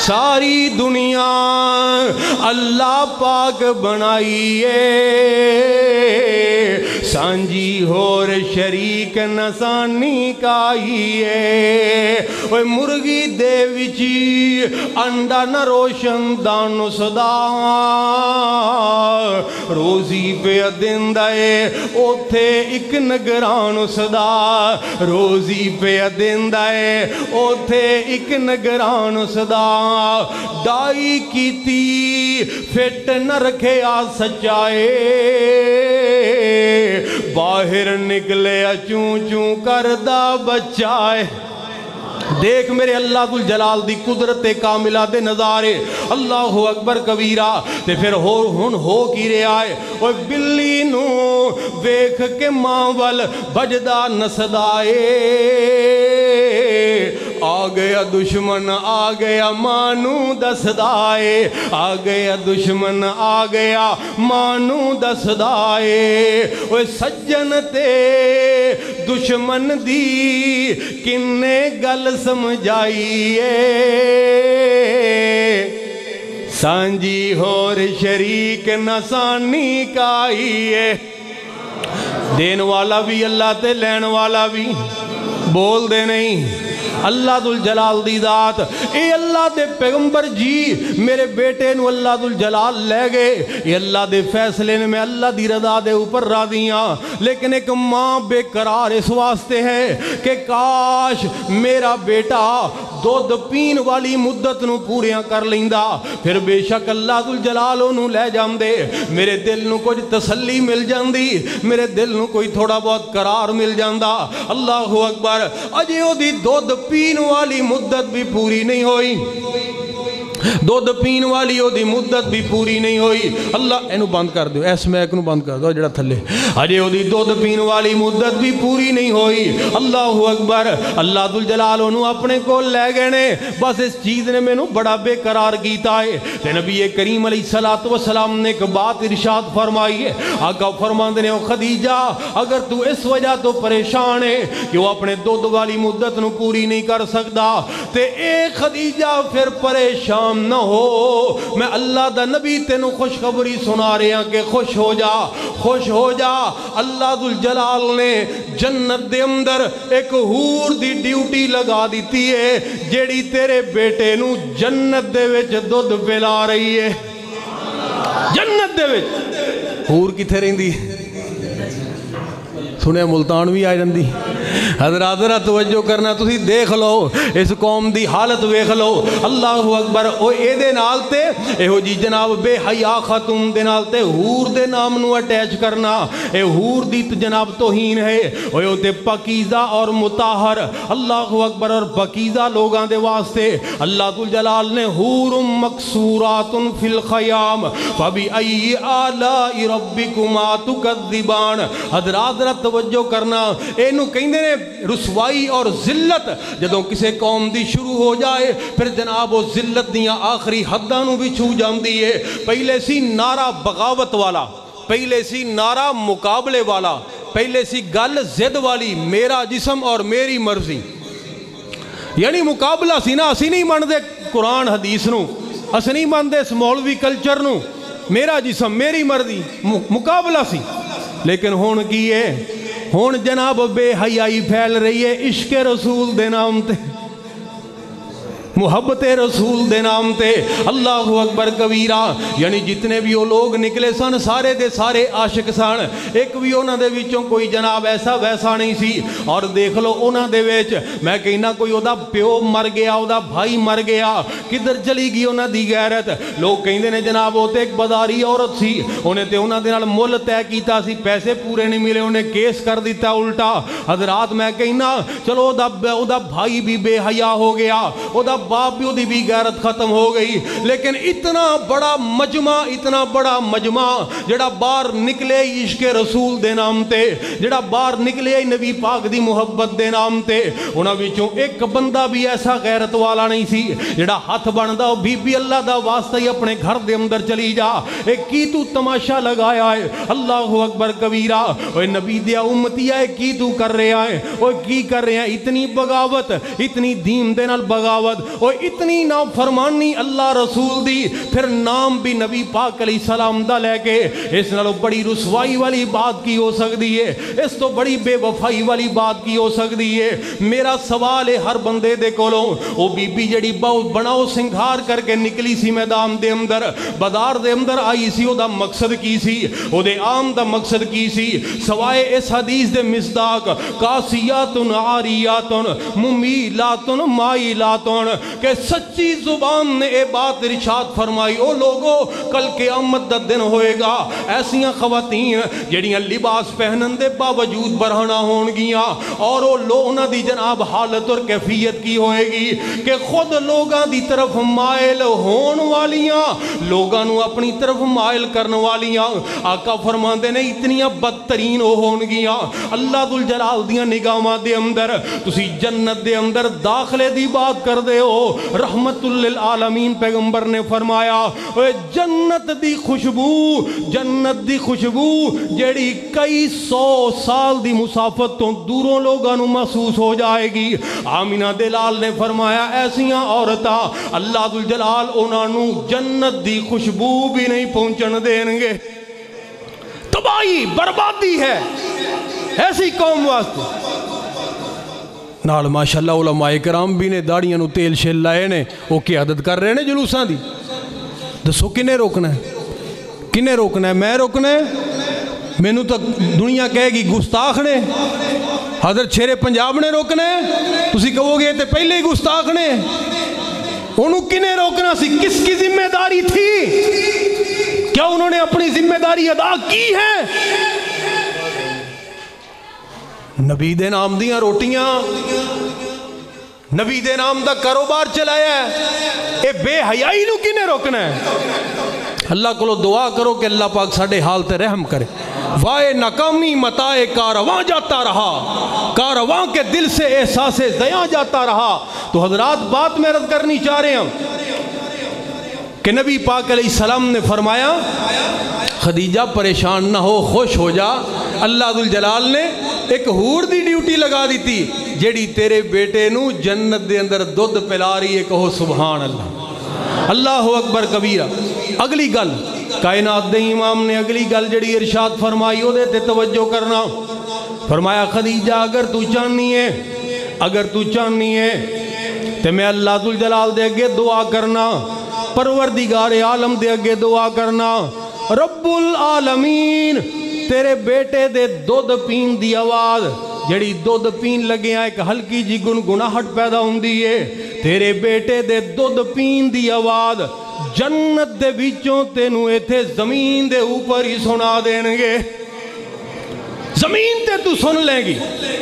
ساری دنیا اللہ پاک بنائی ہے، سانجی ہور شریک نسانی کائی ہے۔ اوہ مرگی دے وچی انڈا نہ روشن دانو صدا، روزی پہ دن دائے اوتھے ایک نگران صدا، روزی پہ دن دائے اوتھے ایک نگران صدا، ڈائی کیتی فٹ نہ رکھے آ سچائے، باہر نکلے چون چون کردہ بچائے۔ دیکھ میرے اللہ ذوالجلال دی قدرت کاملہ دے نظارے، اللہ اکبر کبیرہ۔ تے پھر ہو کی رہا ہے، اوہ بلی نو ویکھ کے ماں وال بجدہ نسدائے، آ گیا دشمن آ گیا مانو دسدائے، آ گیا دشمن آ گیا مانو دسدائے۔ اوہ سجن تے دشمن دی کنے گل سمجھائیے، سانجی ہور شریک نسانی کائیے۔ دین والا بھی اللہ تے لین والا بھی، بول دے نہیں اللہ ذوالجلال دی ذات۔ اے اللہ دے پیغمبر جی میرے بیٹے نو اللہ ذوالجلال لے گئے، یہ اللہ دے فیصلے نے میں اللہ دی رضا دے اوپر راضیاں، لیکن ایک ماں بے قرار اس واسطے ہے کہ کاش میرا بیٹا دودھ پین والی مدت نو پوریاں کر لیندہ، پھر بے شک اللہ ذوالجلال انہوں لے جاندے، میرے دل نو کچھ تسلی مل جاندی، میرے دل نو کوئی تھوڑا بہت قرار مل جاندہ۔ اللہ اکبر، اجے او دی دودھ پین والی مدت بھی پوری نہیں ہوئی، دودھ پین والی او دی مدت بھی پوری نہیں ہوئی. اللہ اینو بند کر دیو, ایس میک نو بند کر دو جڑا تھلے. اجے او دی دودھ پین والی مدت بھی پوری نہیں ہوئی. اللہ اکبر. اللہ ذوالجلال انہوں اپنے کو لے گئے نے. بس اس چیز نے میں نو بڑا بے قرار کیتا ہے. تے نبی کریم علیہ السلام نے ایک بات ارشاد فرمائی ہے. آقا فرماندے نے او خدیجہ اگر تو اس وجہ تو پریشان ہے کہ وہ اپنے دودھ والی مدت نو پوری نہیں کر سکتا تے اے خدیجہ پھر پریشان نہ ہو. میں اللہ دا نبی تینو خوشخبری سنا رہے ہیں کہ خوش ہو جا, خوش ہو جا. اللہ ذوالجلال نے جنت دے اندر ایک حور دی ڈیوٹی لگا دیتی ہے جیڑی تیرے بیٹے نو جنت دے وچ دودھ پلا رہی ہے. جنت دے وچ حور کتھے رہندی سنے ملتان بھی آ جاندی. حضرات ذرا توجہ کرنا, تسی دیکھ لو اس قوم دی حالت ویکھ لو. اللہ اکبر. او اے دے نال تے ایہو جی جناب بے حیا خاتون دے نال تے حور دے نام نو اٹیچ کرنا اے حور دی جناب توہین ہے. او تے پاکیزہ اور مطہر. اللہ اکبر. اور پاکیزہ لوگاں دے واسطے اللہ ذوالجلال نے حور مقصورات فی الخیام فبأی آلاء ربکما تکذبان. حضرات ذرا توجہ کرنا, اینو کہندے نے رسوائی اور ذلت جدوں کسے قوم دی شروع ہو جائے پھر جناب وہ ذلت دیاں آخری حداں نو بھی چھو جاندی ہے. پہلے سی نعرہ بغاوت والا, پہلے سی نعرہ مقابلے والا, پہلے سی گل زد والی, میرا جسم اور میری مرضی. یعنی مقابلہ سی نا, اسی نہیں مندے قرآن حدیث نو, اسی نہیں مندے اس مولوی کلچر نو, میرا جسم میری مرضی, مقابلہ سی. لیکن ہون کی ہے, ہون جناب بے حیائی پھیل رہی ہے عشق رسول دے نام تے, محبت رسول دے نام تے. اللہ اکبر کبیرہ. یعنی جتنے بھی وہ لوگ نکلے سن سارے دے سارے عاشق سن, ایک بھی انہاں دے وچوں کوئی جناب ایسا ویسا نہیں سی. اور دیکھ لو انہاں دے وچ میں کہنا کوئی اودا پیو مر گیا, اودا بھائی مر گیا, کدھر چلی گئی انہاں دی غیرت. لوگ کہندے نے جناب وہ تے ایک بازاری عورت سی, انہیں تے انہاں دے نال مل طے کیتا سی, پیسے پورے نہیں ملے, انہیں کیس کر دیتا الٹا. حضرات میں کہنا چلو اودا بھائی بھی بے حیا ہو گیا, اودا باپ بھی دی بھی غیرت ختم ہو گئی. لیکن اتنا بڑا مجمع جڑا باہر نکلے عشق رسول دے نام تے, جڑا باہر نکلے نبی پاک دی محبت دے نام تے, انہاں وچوں ایک بندہ بھی ایسا غیرت والا نہیں سی جڑا ہاتھ بندا بی بی اللہ دا واسطہ ہی اپنے گھر دے اندر چلی جا, ایک کی تو تماشا لگایا ہے. اللہ اکبر کبیرہ. اوے نبی دیا امتیہ کی تو کر رہے ہیں, اوے کی کر رہے ہیں, اتنی بغاوت, اتنی دین دے نال بغاوت, اور اتنی نافرمانی اللہ رسول دی, پھر نام بھی نبی پاک علیہ السلام دا لے کے. اس نالوں بڑی رسوائی والی بات کی ہو سکتی ہے, اس تو بڑی بے وفائی والی بات کی ہو سکتی ہے. میرا سوال ہے ہر بندے دے کولوں, او بی بی جڑی بہت بناؤ سنگھار کر کے نکلی سی میدان دے اندر, بازار دے اندر آئی سی, او دا مقصد کی سی, او دے عام دا مقصد کی سی, سوائے اس حدیث دے مصداق کاسیات عاریات ممیلات مائلات, کہ سچی زبان نے اے بات ارشاد فرمائی, او لوگو کل قیامت دا دن ہوئے گا ایسیاں خواتین جڑیاں لباس پہنن دے باوجود برہنہ ہون گیاں, اور او لوگاں دی جناب حالت اور کیفیت کی ہوئے گی کہ خود لوگاں دی طرف مائل ہون والیاں, لوگاں نو اپنی طرف مائل کرن والیاں. آقا فرماندے نے اتنیاں بدترین ہون گیاں اللہ ذوالجلال دیاں نگاہاں دے اندر. تسی جنت دے اندر داخلے دی بات کر دے ہو, رحمت للعالمین پیغمبر نے فرمایا جنت دی خوشبو جیڑی کئی 100 سال دی مسافت تو دوروں لوگاں نو محسوس ہو جائے گی. آمینہ دلال نے فرمایا ایسیاں عورتاں اللہ ذوالجلال انہاں نو جنت دی خوشبو بھی نہیں پہنچن دیں گے. تباہی بربادی ہے ایسی قوم واسطے. نال ماشاءاللہ علماء کرام بھی نے داڑیاں نو تیل شیل لائے نے, وہ قیادت کر رہے نے جلوساں دی. دسو کنے روکنا ہے, کنے روکنا ہے؟ میں روکنا ہے؟ میں نو تک دنیا کہے گی گستاخ نے. حضرت شیر پنجاب نے روکنا ہے, تسی کہو گے تے پہلے ہی گستاخ نے. انہوں کنے روکنا سی, کس کی ذمہ داری تھی؟ کیا انہوں نے اپنی ذمہ داری ادا کی ہے؟ نبی دے نام دیاں روٹیاں, نبی دے نام دا کاروبار چلایا ہے, اے اے بے حیائی نو کنے روکنا ہے؟ اللہ کو دعا کرو کہ اللہ پاک ساڑھے حال تے رحم کرے۔ وائے ناکامی متائے کارواں جاتا رہا، کارواں کے دل سے احساس ضیاں جاتا رہا۔ تو حضرات بات میں عرض کرنی چاہ رہے ہیں کہ نبی پاک علیہ السلام نے فرمایا خدیجہ پریشان نہ ہو، خوش ہو جا، اللہ ذوالجلال نے ایک حور دی ڈیوٹی لگا دی تھی جیڑی تیرے بیٹے نو جنت دے اندر دودھ پلا رہی ہے، کہو سبحان اللہ، اللہ اکبر کبیرہ۔ اگلی گل کائنات دے امام نے اگلی گل جڑی ارشاد فرمائی او دے تے توجہ کرنا۔ فرمایا خدیجہ اگر تو چاہنی ہے تے میں اللہ ذوالجلال دے اگے دعا کرنا، پروردگار عالم دے اگے دعا کرنا، رب العالمین تیرے بیٹے دے دودھ پین دی آواز جڑی دودھ پین لگے ایک ہلکی جی گنگناہٹ پیدا ہوندی ہے، تیرے بیٹے دے دودھ پین دی آواز جنت دے وچوں تینوں ایتھے زمین دے اوپر ہی سنا دیں گے، زمین تے تو سن لیں گی۔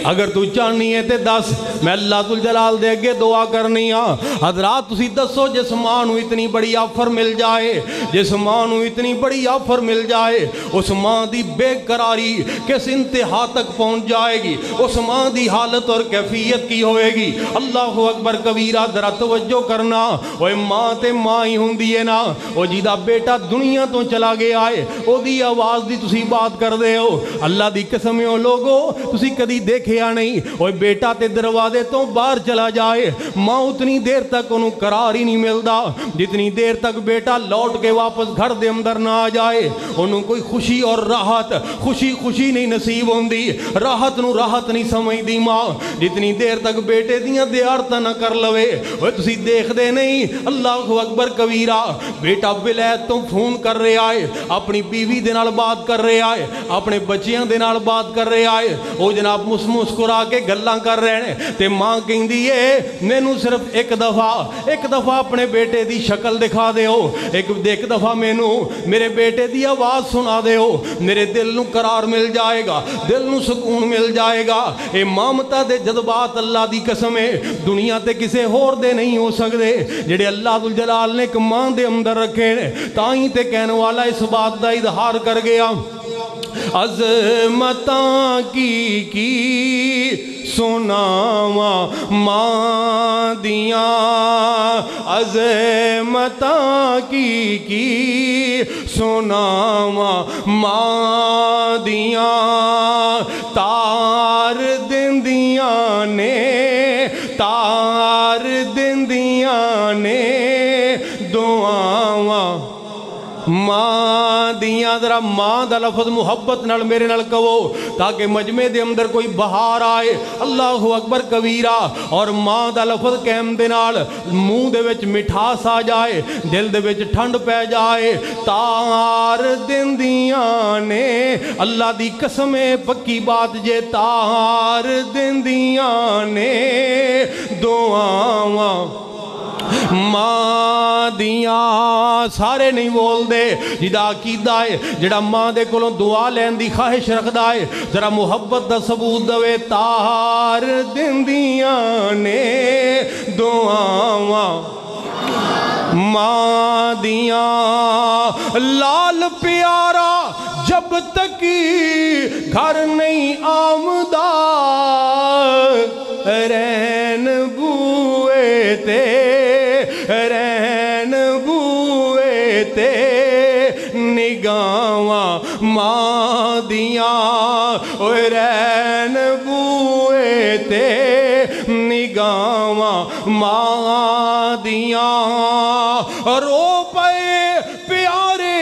اگر تو چاہنی ہے تے دس، میں اللہ ذوالجلال دے اگے دعا کرنی ہاں۔ حضرات تسی دسو جس ماں نو اتنی بڑی آفر مل جائے، جس ماں نو اتنی بڑی آفر مل جائے، اس ماں دی بے قراری کس انتہا تک پہنچ جائے گی، اس ماں دی حالت اور کیفیت کی ہوئے گی۔ اللہ اکبر کبیرہ، ذرا توجہ کرنا، اوہ ماں تے ماں ہی ہوندی ہے نا، او جیدہ بیٹا دنیا تو چلا گیا ہے، او دی آواز دی تسی بات کر دے ہو، اللہ دی قسم میں لوگو تسی کدی دیکھیا نہیں، اوہ بیٹا تے دروازے تو باہر چلا جائے، ماں اتنی دیر تک انہوں قرار ہی نہیں ملدا جتنی دیر تک بیٹا لوٹ کے واپس گھر دے اندر نہ آ جائے، انہوں کوئی خوشی اور راحت خوشی نہیں نصیب ہوندی، راحت نہیں سمجھ دی ماں جتنی دیر تک بیٹے دیاں دیارتہ نہ کر لوے۔ اوہ تسی دیکھ دے نہیں، اللہ اکبر کبیرہ، بیٹا ولایت تو فون کر رہے آئے، اپنی بیوی دے نال بات کر رہے آئے، اپنے بچیاں دے نال بات کر رہے آئے، او جناب مسکرا کے گلاں کر رہے ہیں، تے ماں کہیں دیئے مینوں صرف ایک دفعہ اپنے بیٹے دی شکل دکھا دے ہو، ایک دفعہ مینوں میرے بیٹے دی آواز سنا دے ہو، میرے دل نو قرار مل جائے گا، دل نو سکون مل جائے گا۔ اے مامتا دے جذبات اللہ دی قسم ہے دنیا تے کسے ہور دے نہیں ہو سکدے جڑے اللہ ذوالجلال نے ایک ماں دے اندر رکھے نے، تائیں تے کہنے والا اس بات دا اظہار کر گیا، عظمتاں کی سناواں ماں دیاں، عظمتاں کی سناواں ماں دیاں، تار دندیاں نے دعاواں ماں دیاں۔ ذرا ماں دا لفظ محبت نال میرے نال کہو تاکہ مجمع دے اندر کوئی بہار آئے، اللہ اکبر کبیرہ، اور ماں دا لفظ کہم دے نال منہ دے وچ مٹھاس آ جائے، دل دے وچ ٹھنڈ پہ جائے۔ تار دندیاں نے، اللہ دی قسم پکی بات جے، تار دندیاں نے دعاواں ماں دیاں۔ سارے نہیں بول دے، جدا عقیدہ ہے جڑا ماں دے کولوں دعا لین دی خواہش رکھدا ہے، ذرا محبت دا ثبوت دوے، تار دندیاں نے دعاواں ماں دیاں۔ لال پیارا جب تک گھر نہیں آمدہ، رین بوئے تے نگاواں ماں دیاں، رین بوئے تے نگاواں ماں دیاں۔ رو پے پیارے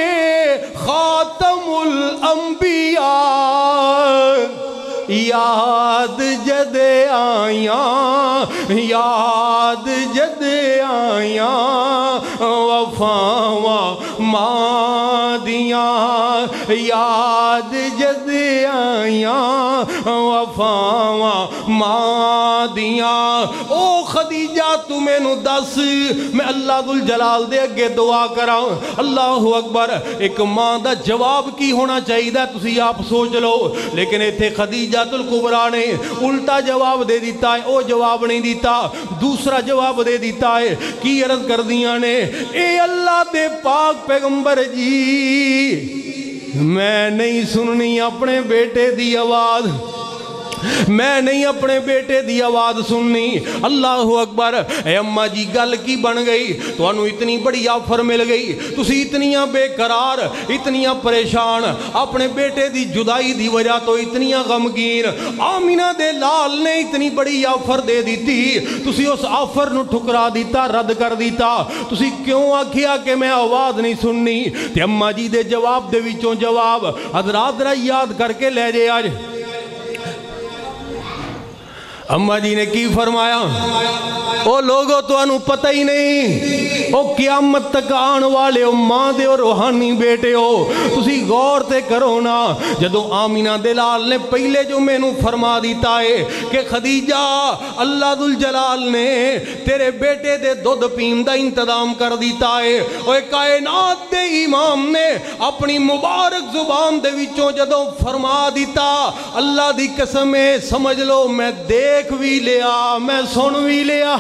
خاتم الانبیاء، یاد جد آیاں وفاواں ماں دیاں، یاد جد آیاں وفاواں مادیاں۔ او خدیجہ تو میں نو دس میں اللہ ذوالجلال دے اگے دعا کراں۔ اللہ اکبر، ایک ماں دا جواب کی ہونا چاہیے دا تسی آپ سوچ لو، لیکن ایتھے خدیجہ الکبریٰ نے الٹا جواب دے دیتا ہے، او جواب نہیں دیتا، دوسرا جواب دے دیتا ہے۔ کی عرض کر دیاں نے، اے اللہ دے پاک پیغمبر جی، میں نہیں سننی اپنے بیٹے دی آواز، میں نہیں اپنے بیٹے دی آواز سننی۔ اللہ اکبر، اے اماں جی گل کی بن گئی؟ تو انہوں اتنی بڑی آفر مل گئی، تسی اتنیاں بے قرار، اتنیاں پریشان، اپنے بیٹے دی جدائی دی وجہ تو اتنیاں غمگین، آمینہ دے لال نے اتنی بڑی آفر دے دیتی، تسی اس آفر نو ٹھکرا دیتا، رد کر دیتا، تسی کیوں آکھیا کہ میں آواز نہیں سننی؟ تے اماں جی دے جواب دے وچوں جواب حضرات ذرا یاد کر کے لے جے آج۔ اماں جی نے کی فرمایا؟ او لوگوں تو انہوں پتہ ہی نہیں، او قیامت تک آن والے او ماں دے اور روحانی بیٹے ہو، تسی غور تے کرو نا۔ جدو آمینہ دلال نے پہلے جو میں نو فرما دیتا ہے کہ خدیجہ اللہ ذوالجلال نے تیرے بیٹے دے دودھ پین دا انتظام کر دیتا ہے، اوہ کائنات دے امام نے اپنی مبارک زبان دے وچوں جدو فرما دیتا، اللہ دی قسم ہے سمجھ لو میں دیکھ بھی لیا، میں سن بھی لیا،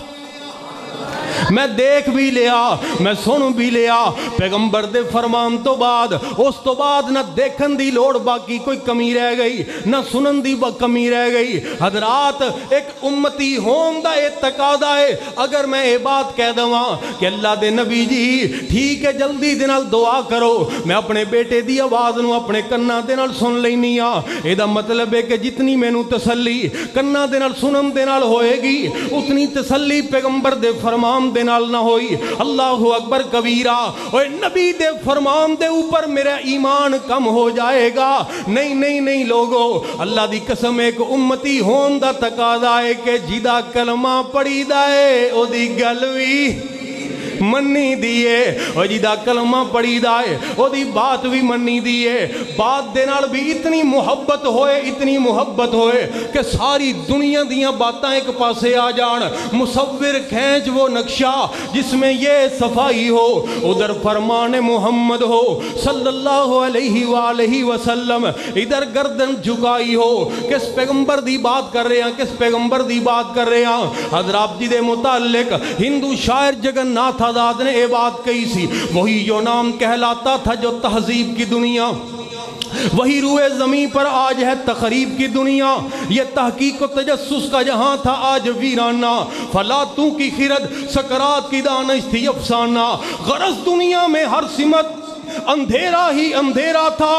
میں دیکھ بھی لیا، میں سن بھی لیا۔ پیغمبر دے فرمان تو بعد، اس تو بعد نہ دیکھن دی لوڑ باقی کوئی کمی رہ گئی، نہ سنن دی کمی رہ گئی۔ حضرات ایک امتی ہون دا تقاضا ہے، اگر میں یہ بات کہہ دواں کہ اللہ دے نبی جی ٹھیک ہے جلدی دے نال دعا کرو، میں اپنے بیٹے دی آواز نو اپنے کناں دے نال سن لینی آ، اے دا مطلب ہے کہ جتنی میں نو تسلی کناں دے نال سنن دے نال ہوئے گی، اتنی تسلی پیغمبر دے فرمان دے نال نہ ہوئی۔ اللہ اکبر کبیرہ، اوہ نبی دے فرمان دے اوپر میرا ایمان کم ہو جائے گا؟ نہیں نہیں نہیں لوگو، اللہ دی قسم ایک امتی ہون دا تقاضا ہے کہ جیدہ کلمہ پڑھی دائے او دی گلوی منی دیئے، اور جیدہ کلمہ پڑھی دائے او دی بات بھی منی دیئے، بات دے نال بھی اتنی محبت ہوئے، اتنی محبت ہوئے کہ ساری دنیا دیاں باتاں ایک پاسے آ جان، مصور کھینچ وہ نقشہ جس میں یہ صفائی ہو، ادھر فرمان محمد ہو صلی اللہ علیہ وآلہ وسلم، ادھر گردن جھکائی ہو، کس پیغمبر دی بات کر رہے ہیں، کس پیغمبر دی بات کر رہے ہیں؟ حضرات جی دے متعلق ہندو شاعر جگن ناتھ آزاد نے یہ بات کہی سی، وہی جو نام کہلاتا تھا جو تہذیب کی دنیا، وہی روئے زمین پر آج ہے تخریب کی دنیا، یہ تحقیق و تجسس کا جہاں تھا آج ویرانہ، فلاتوں کی خرد سکرات کی دانش تھی افسانہ، غرض دنیا میں ہر سمت اندھیرا ہی اندھیرا تھا،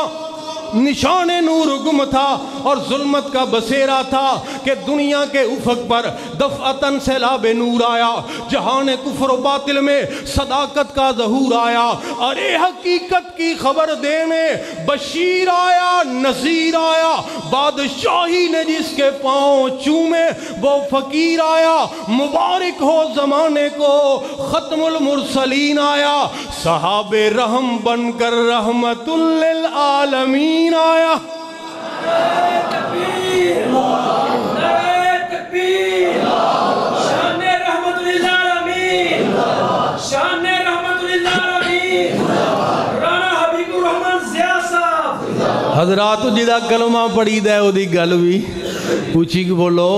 نشان نور گم تھا اور ظلمت کا بسیرا تھا کہ دنیا کے افق پر دفعتاً سیلاب نور آیا، جہان کفر و باطل میں صداقت کا ظہور آیا، ارے حقیقت کی خبر دینے بشیر آیا، نذیر آیا، بادشاہی نے جس کے پاؤں چومے وہ فقیر آیا، مبارک ہو زمانے کو ختم المرسلین آیا، صحاب رحم بن کر رحمت للعالمین آیا۔ تکبیر، تکبیر، شان رحمت للعالمین، شان رحمت للعالمین، رانا حبیب الرحمن ضیاء صاحب۔ حضرات جدہ کلمہ پڑھی دے او دی گل بھی پوچھی کہ بولو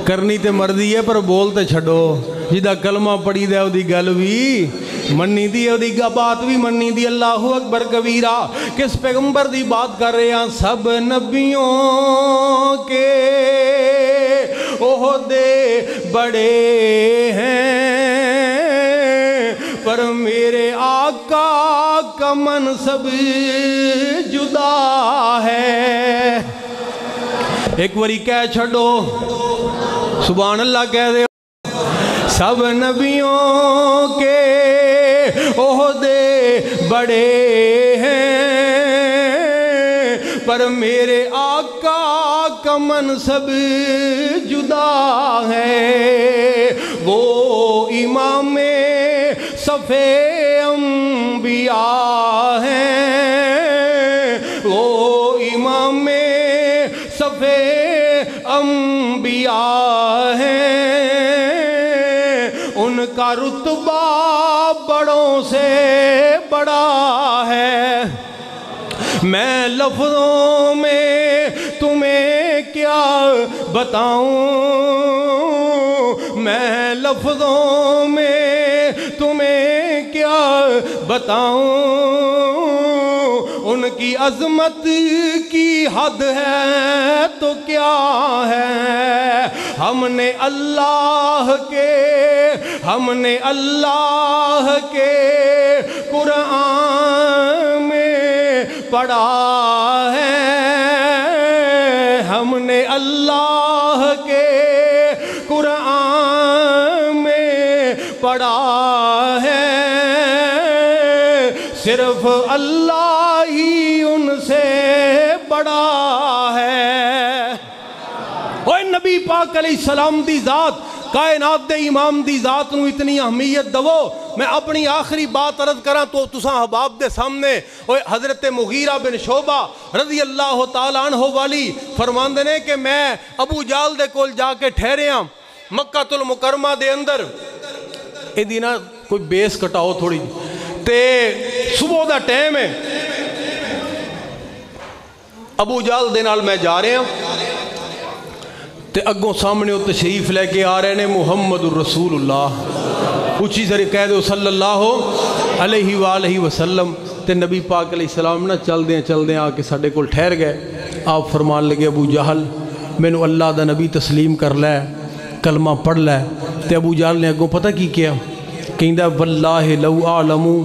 کرنی تے مردی ہے پر بولتے چھڑو، جدہ کلمہ پڑھی دے او دی گل بھی منی دی او دی بات بھی منی دی۔ اللہ اکبر کبیرہ، کس پیغمبر دی بات کر رہے ہیں؟ سب نبیوں کے عہدے بڑے ہیں پر میرے آقا کا منصب جدا ہے۔ ایک وری کہہ چھڑو سبحان اللہ کہہ دے، سب نبیوں کے عہدے بڑے ہیں پر میرے آقا کا منصب جدا ہے، وہ امام صف انبیاء ہیں، انبیاء ہیں ان کا رتبہ بڑوں سے بڑا ہے میں لفظوں میں تمہیں کیا بتاؤں میں لفظوں میں تمہیں کیا بتاؤں ان کی عظمت کی حد ہے تو کیا ہے ہم نے اللہ کے قرآن میں پڑھا ہے ہم نے اللہ کے قرآن میں پڑھا ہے صرف اللہ ہی ان سے بڑا ہے اوہ نبی پاک علیہ السلام دی ذات کائنات دے امام دی ذات نو اتنی اہمیت دو میں اپنی آخری بات عرض کراں تو تساں احباب دے سامنے حضرت مغیرہ بن شعبہ رضی اللہ تعالیٰ عنہ والی فرماندے نے کہ میں ابو جال دے کول جا کے ٹھہرے ہاں مکہ المکرمہ دے اندر اے دینا کوئی بیس کٹاؤ تھوڑی تے صبح دا ٹائم ہے ابو جال دے نال میں جا رہے ہیں تے اگوں سامنے وہ تشریف لے کے آ رہے ہیں محمد الرسول اللہ اچھی سری کہہ دو صلی اللہ علیہ وآلہ وسلم تے نبی پاک علیہ السلام نہ چل دیں آ کے ساڑھے کول ٹھہر گئے آپ فرمان لگے ابو جہل میں نے اللہ دا نبی تسلیم کر لے کلمہ پڑھ لے تے ابو جہل نے اگوں پتہ کی کیا کہیں دا واللہ لو اعلمو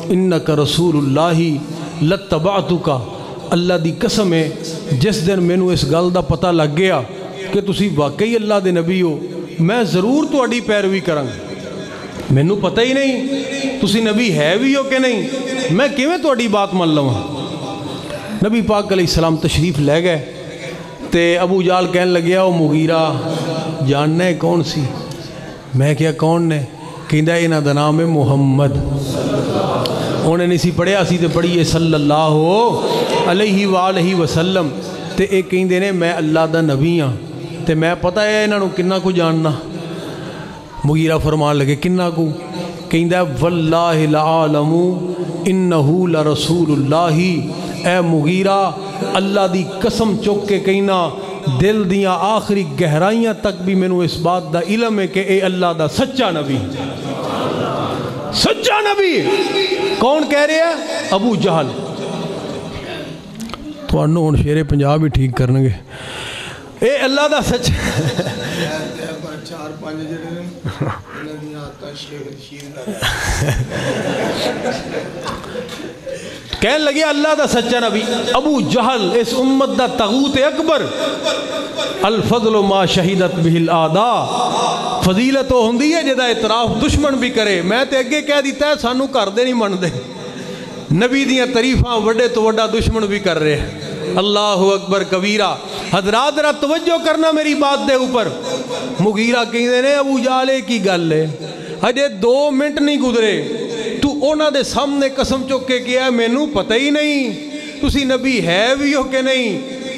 انکا رسول اللہ لتبعتکا اللہ دی قسم ہے جس دن میں نے اس گل دا پتہ لگ گیا کہ تسی واقعی اللہ دے نبی ہو میں ضرور تو اڈی پیروی کروں میں نے پتہ ہی نہیں تسی نبی ہے بھی ہو کہ نہیں میں کیویں تو اڈی بات مان لوں نبی پاک علیہ السلام تشریف لے گئے تے ابو جال کہنے لگیا او مغیرہ جاننا ہے کون سی میں کیا کون نے کہندا انہاں دا نام ہے محمد انہیں نہیں سی پڑھیا سی تے پڑھیے صلی اللہ علیہ وآلہ وسلم تے ایک کہیں دینے میں اللہ دا نبی ہاں تے میں پتہ ہے انہوں کنہ کو جاننا مغیرہ فرمان لگے کنہ کو کہیں دا واللہ لعالم انہو لرسول اللہ اے مغیرہ اللہ دی قسم چوک کے کہنا دل دیاں آخری گہرائیاں تک بھی میں نے اس بات دا علم ہے کہ اے اللہ دا سچا نبی کون کہہ رہے ہیں ابو جہل تو انہوں ان شیر پنجاب ہی ٹھیک کرنے گے اے اللہ دا سچ کہنے لگے اللہ دا سچا نبی ابو جہل اس امت دا طاغوت اکبر الفضل ما شہیدت بہ الاعداء فضیلت وہ ہوندی ہے جدا اعتراف دشمن بھی کرے میں تے اگے کہہ دیتا ہے سانو کر دے نہیں من دے نبی دیاں تعریفاں وڈے تو وڈا دشمن بھی کر رہے ہیں اللہ اکبر کبیرہ حضرات ذرا توجہ کرنا میری بات دے اوپر مغیرہ کہیں دے نے ابو جالے کی گل ہے ہجے 2 منٹ نہیں گزرے تو اونا دے سامنے قسم چوکے کیا ہے میں نو پتہ ہی نہیں تسی نبی ہے بھی ہو کہ نہیں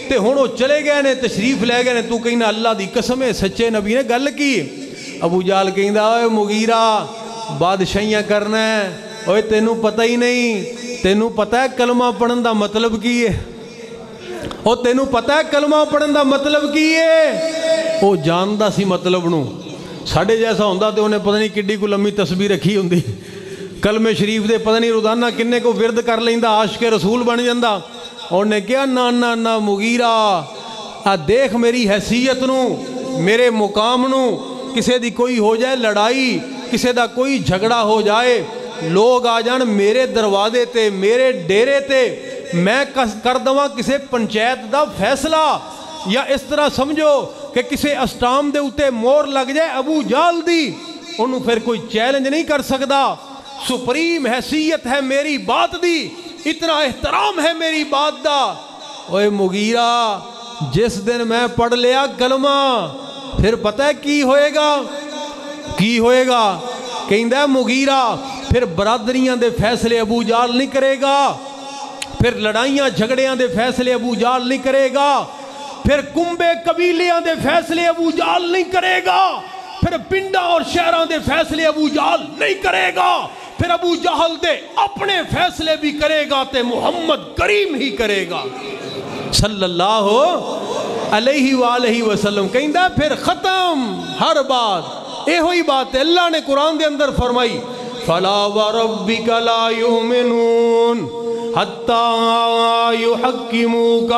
تے ہونو چلے گئے نے تشریف لے گئے نے تو کہنا اللہ دی قسم ہے سچے نبی نے گل کی ابو جال کہیں دا اوے مغیرہ بادشاہیاں کرنا ہے اوے تینو پتہ ہی نہیں تینو پتہ ہے کلمہ پڑھن دا مطلب کی ہے او تینو پتہ ہے کلمہ پڑھن دا مطلب کی ہے او جاندہ سی مطلب نو ساڑھے جیسا ہوندہ تے انہیں پتہ نہیں کڈی کو لمبی تسبیح رکھی ہوندی کلمہ شریف دے پتہ نہیں روزانہ کنے کو ورد کر لیندہ عاشق رسول بن جاندہ اور نے کیا نا مغیرہ دیکھ میری حیثیت نو میرے مقام نو کسے دی کوئی ہو جائے لڑائی کسے دا کوئی جھگڑا ہو جائے لوگ آ جان میرے دروازے تے میرے ڈیرے تے میں کر دواں کسے پنچایت دا فیصلہ یا اس طرح سمجھو کہ کسے اسٹام دے اتے مور لگ جائے ابو جال دی انہوں پھر کوئی چیلنج نہیں کر سکتا سپریم حیثیت ہے میری بات دی اتنا احترام ہے میری بات دا اوے مغیرہ جس دن میں پڑھ لیا کلمہ پھر پتہ ہے کی ہوئے گا کہیں دے مغیرہ پھر برادریاں دے فیصلے ابو جال نہیں کرے گا پھر لڑائیاں جھگڑیاں دے فیصلے ابو جال نہیں کرے گا پھر کنبے قبیلیاں دے فیصلے ابو جہل نہیں کرے گا، پھر پنڈا اور شہراں دے فیصلے ابو جہل نہیں کرے گا، پھر ابو جہل دے اپنے فیصلے بھی کرے گا تے محمد کریم ہی کرے گا صلی اللہ علیہ وآلہ وسلم۔ کہندہ پھر ختم ہر بات، اے ہوئی بات ہے۔ اللہ نے قرآن دے اندر فرمائی فَلَا وَرَبِّكَ لَا يُؤْمِنُونَ حَتَّى يُحَكِّمُوكَ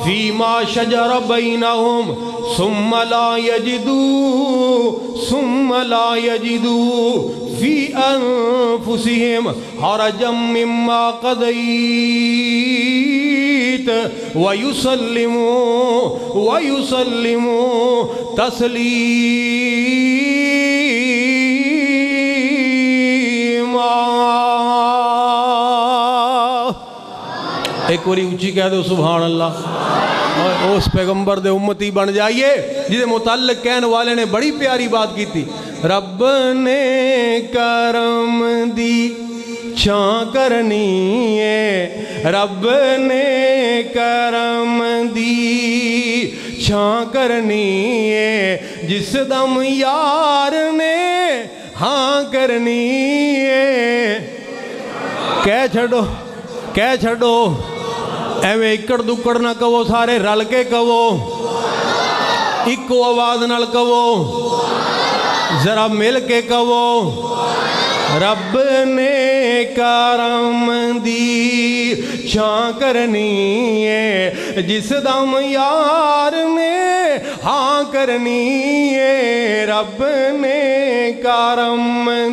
فِي مَا شَجَرَ بَيْنَهُمْ ثُمَّ لَا يَجِدُوا فِي أَنفُسِهِمْ حَرَجًا مِّمَّا قَضَيْتَ وَيُسَلِّمُوا تَسْلِيمًا۔ ایک وری اونچی کہہ دو سبحان اللہ، اور اس پیغمبر دے امتی بن جائیے جسے متعلق کہنے والے نے بڑی پیاری بات کی تھی، رب نے کرم دی چھاں کرنی ہے، رب نے کرم دی چھاں کرنی ہے، جس دم یار نے ہاں کرنی ہے۔ کہہ چھڑو ایویں اکڑ دکڑ نہ کہو، سارے رل کے کہو، ایکو آواز نال کہو، ذرا مل کے کہو، رب نے کرم دی چھاں کرنی ہے، جس دم یار نے ہاں کرنی ہے، رب نے کرم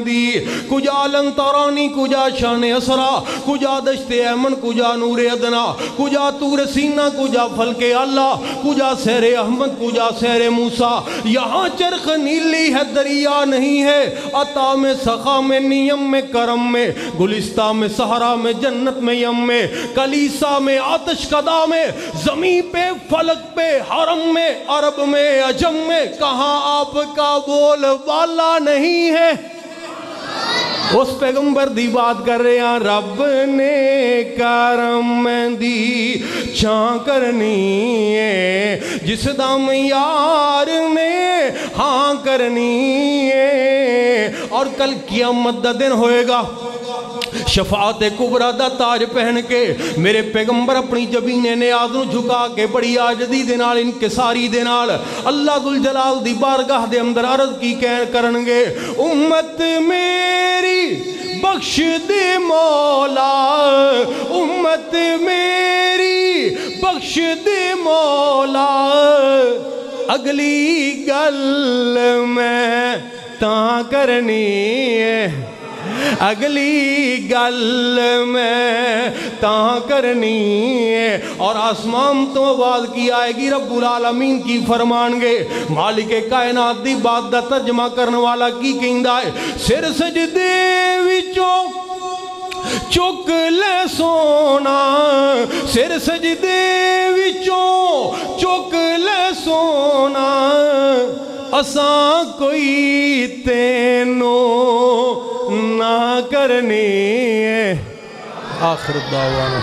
دی۔ کجا لنترانی، کجا شان اسرا، کجا دشت ایمن، کجا نور ادنا، کجا تور سینہ، کجا فلک اللہ، کجا سیر احمد، کجا سیر موسیٰ۔ یہاں چرخ نیلی ہے دریا نہیں ہے، عطا میں سخا میں نیم میں کرم میں، گلستہ میں صحرا میں جنت میں یم میں، کلیسا میں آتش کدا میں، زمین پہ فلک پہ حرم میں عرب میں عجم میں، کہاں آپ کا بول بالا نہیں ہے۔ اس پیغمبر دی بات کر رہے ہیں، رب نے کرم دی چھاں کرنی ہے، جس دم یار نے ہاں کرنی ہے۔ اور کل قیامت دا دن ہوئے گا، شفاعت کبریٰ دا تاج پہن کے میرے پیغمبر اپنی جبین نیاز نو جھکا کے بڑی عاجزی دے نال، انکساری دے نال اللہ ذوالجلال دی بارگاہ دے اندر عرض کی کرنگے، امت میری بخش دے مولا، امت میری بخش دے مولا، اگلی گل میں تاں کرنی ہے، اگلی گل میں تاں کرنی ہے۔ اور آسمان تو آواز کی آئے گی، رب العالمین کی فرمان گے، مالک کائنات دی بات دا ترجمہ کرنے والا کی کہندہ ہے، سر سجدے وچوں چک لے سونا، سر سجدے وچوں چک لے سونا، اساں کوئی تینوں نہ کرنی ہے۔ آخر دعوانا